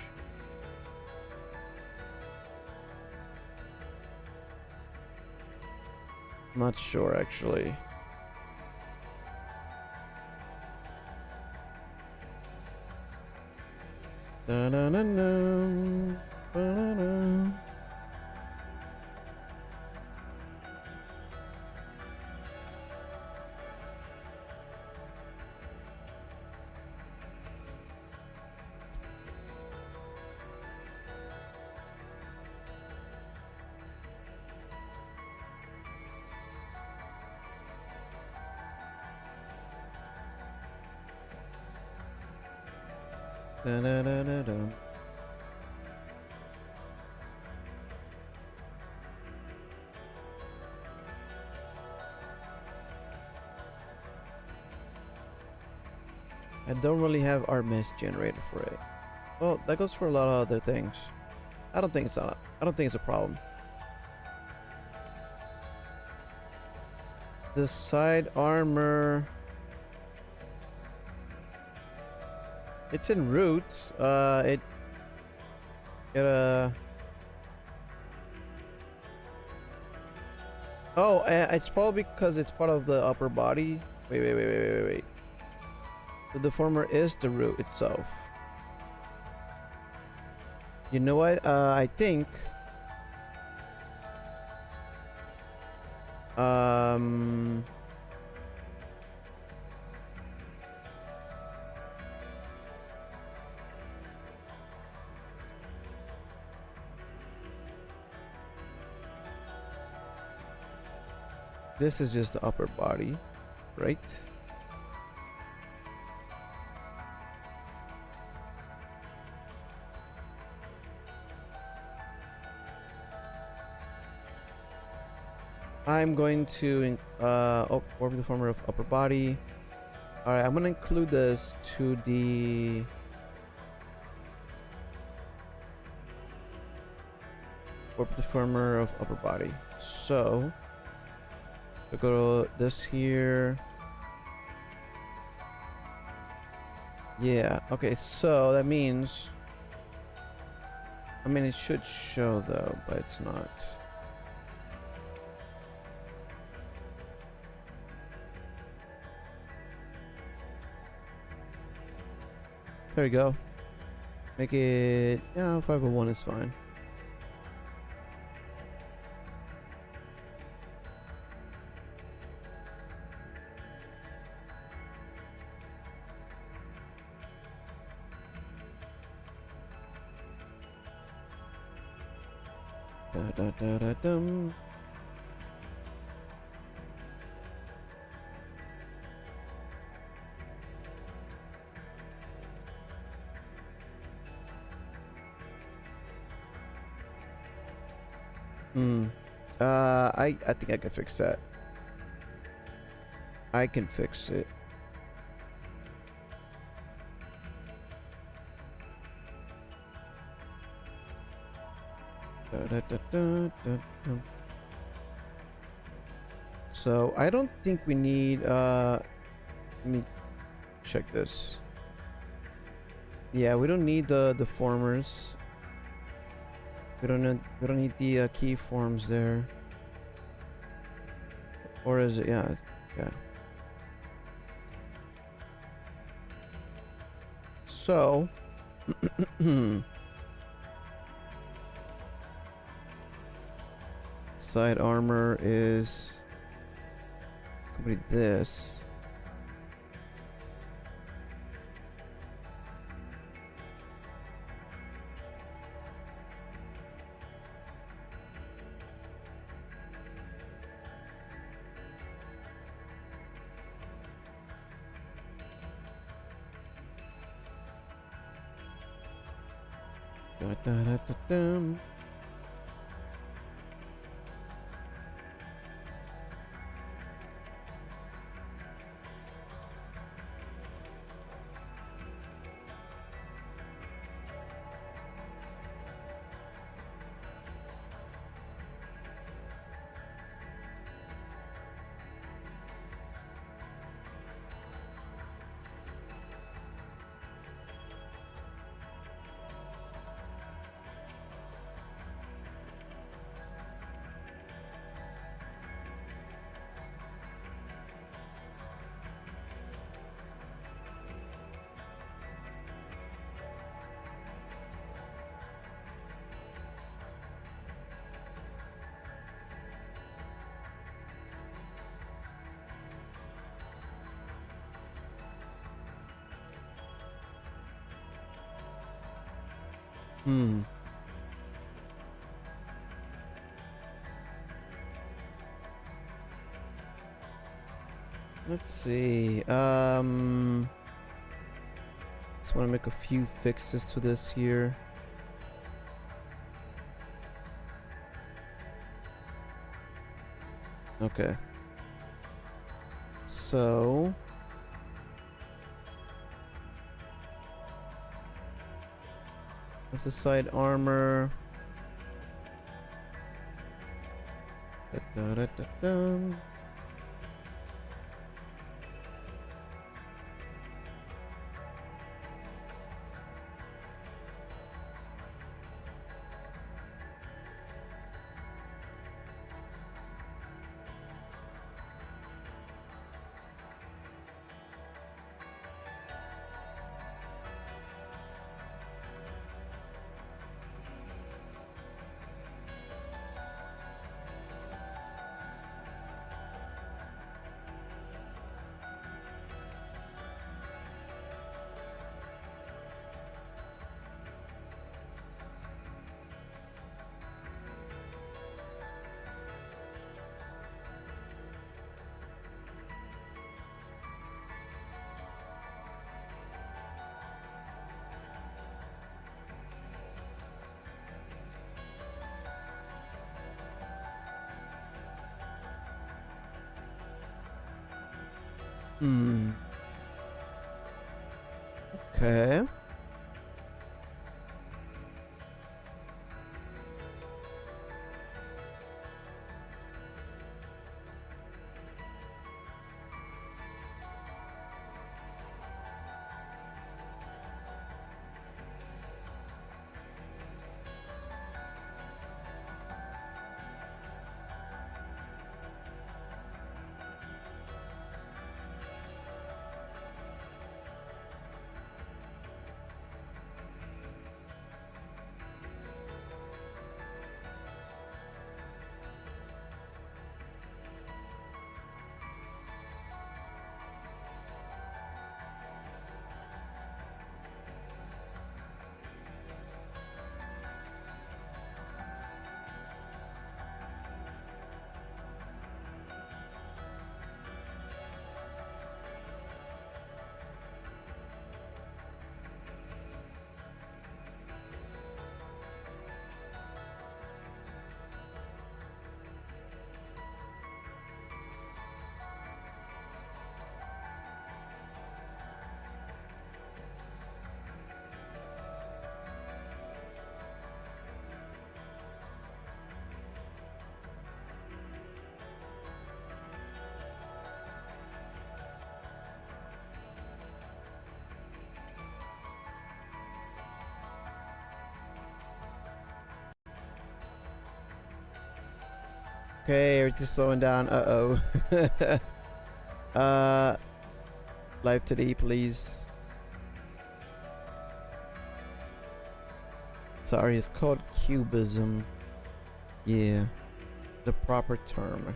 I'm not sure actually. Da-na-na-na, da-na-na. Da-da-da-da-da. I don't really have art mesh generator for it. Well, that goes for a lot of other things. I don't think it's a problem. The side armor. It's in root. It Oh, it's probably because it's part of the upper body. Wait. The deformer is the root itself. You know what? I think. This is just the upper body, right? I'm going to orb the former of upper body. All right, I'm gonna include this 2D. Orb the former of upper body. So we go to this here. Yeah. Okay. So that means. I mean, it should show though, but it's not. There you go. Make it, yeah, 501 is fine. Da-da-da-da-dum. I think I can fix that. I can fix it. So I don't think we need let me check this. Yeah, we don't need the deformers. We don't need the key forms there. Or is it? Yeah, yeah. So side armor is complete this. Da, da, da, da, dum. Hmm. Let's see. Just want to make a few fixes to this here. Okay. So that's the side armor. Da, da, da, da, dum. Hmm. Okay. Okay, everything's slowing down. Uh-oh. Live2D, please. Sorry, it's called cubism. Yeah, the proper term.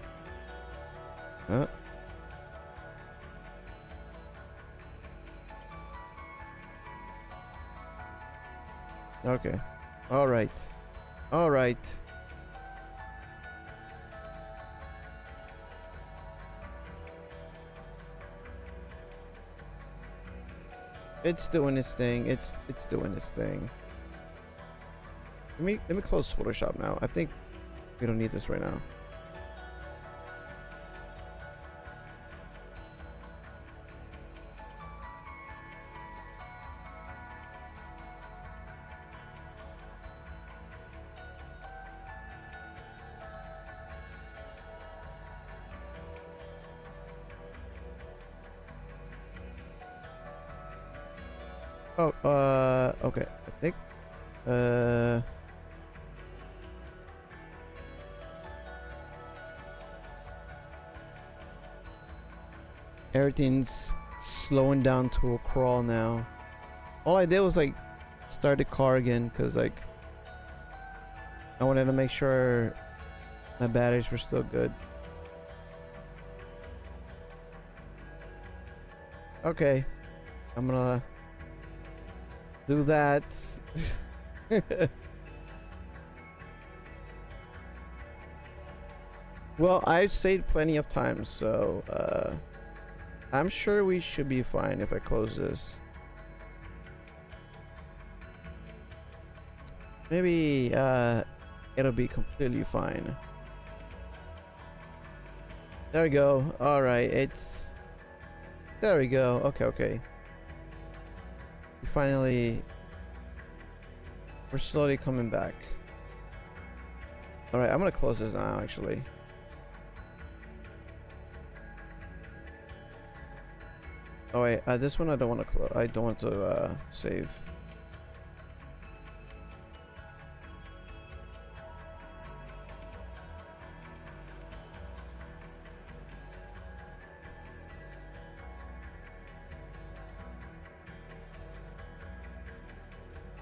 Okay. All right. All right. It's doing its thing. It's doing its thing. Let me close Photoshop now. I think we don't need this right now. Oh, okay. I think, everything's slowing down to a crawl now. All I did was like start the car again because like I wanted to make sure my batteries were still good. Okay, I'm gonna do that. Well, I've saved plenty of time, so I'm sure we should be fine if I close this. Maybe it'll be completely fine. There we go. All right, it's there we go. Okay. We're slowly coming back. All right, I'm gonna close this now actually. Oh wait, this one I don't want to close. I don't want to save.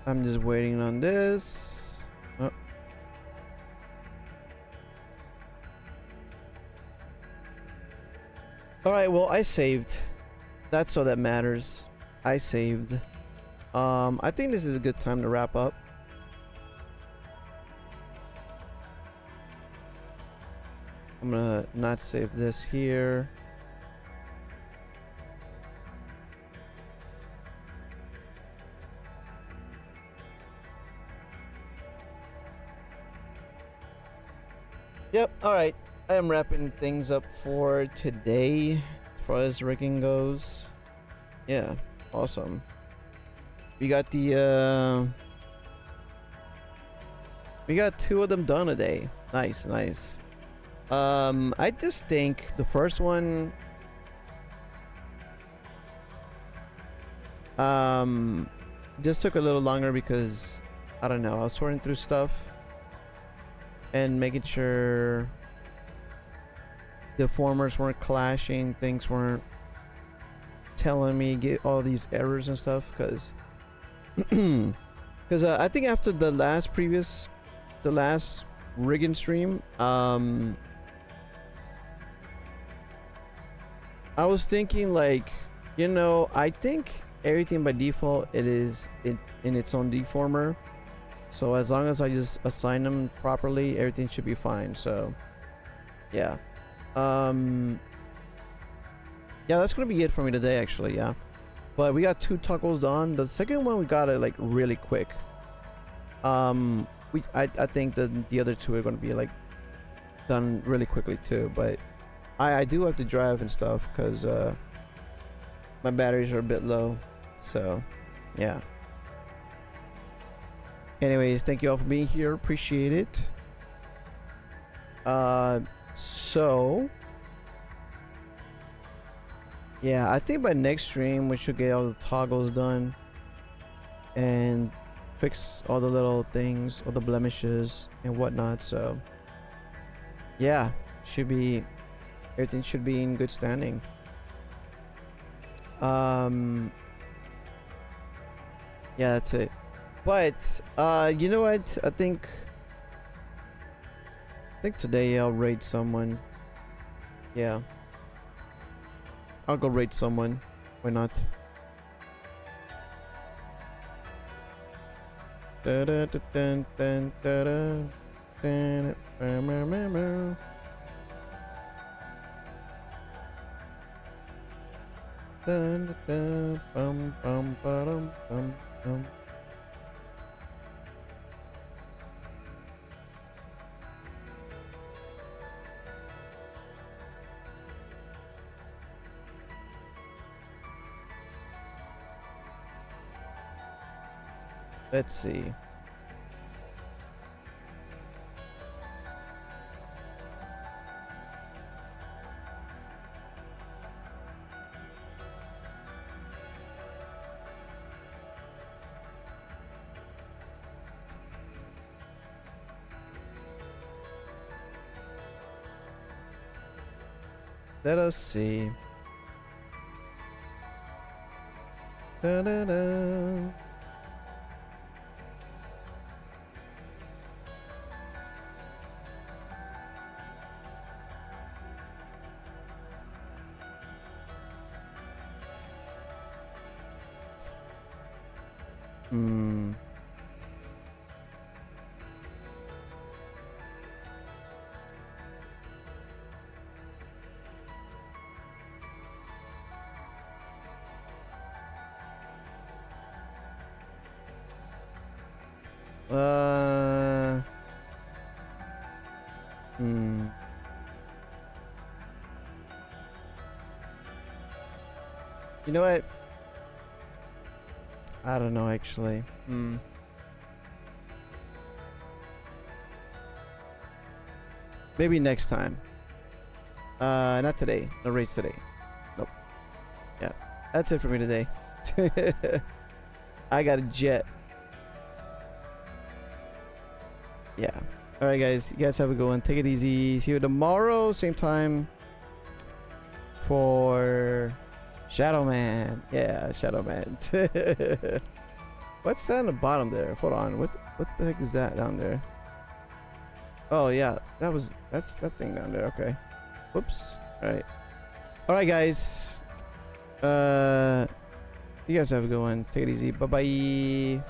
I'm just waiting on this. Oh. All right, well, I saved. That's all that matters. I saved. I think this is a good time to wrap up. I'm gonna not save this here. Yep, alright. I am wrapping things up for today as far as rigging goes. Yeah, awesome. We got the we got 2 of them done today. Nice. I just think the first one just took a little longer because I don't know, I was sorting through stuff and making sure the formers weren't clashing, things weren't telling me get all these errors and stuff, because I think after the last rigging stream, I was thinking like, you know, I think everything by default it is in its own deformer. So as long as I just assign them properly, everything should be fine. So yeah. Yeah, that's gonna be it for me today actually, yeah. But we got 2 toggles done. The second one we got it like really quick. I think that the other 2 are gonna be like done really quickly too, but I do have to drive and stuff because my batteries are a bit low. So yeah. Anyways, thank you all for being here. Appreciate it. So yeah, I think by next stream we should get all the toggles done and fix all the little things, all the blemishes and whatnot. So yeah, should be everything should be in good standing. Yeah, that's it. But you know what? I think today I'll raid someone. Yeah, I'll go raid someone. Why not? Da da da dun dun da da dun dun. Dun dun bum bum bum bum bum. Let's see. Let us see. Da da da. Hmm. Uh. Hmm. You know what? I don't know actually. Hmm. Maybe next time. Not today. No race today. Nope. Yeah. That's it for me today. I got a jet. Yeah. All right, guys. You guys have a good one. Take it easy. See you tomorrow, same time for Shadow Man. Yeah, Shadow Man. What's that on the bottom there? Hold on. What the heck is that down there? Oh yeah, that's that thing down there. Okay. Whoops. All right. All right, guys. You guys have a good one. Take it easy. Bye bye.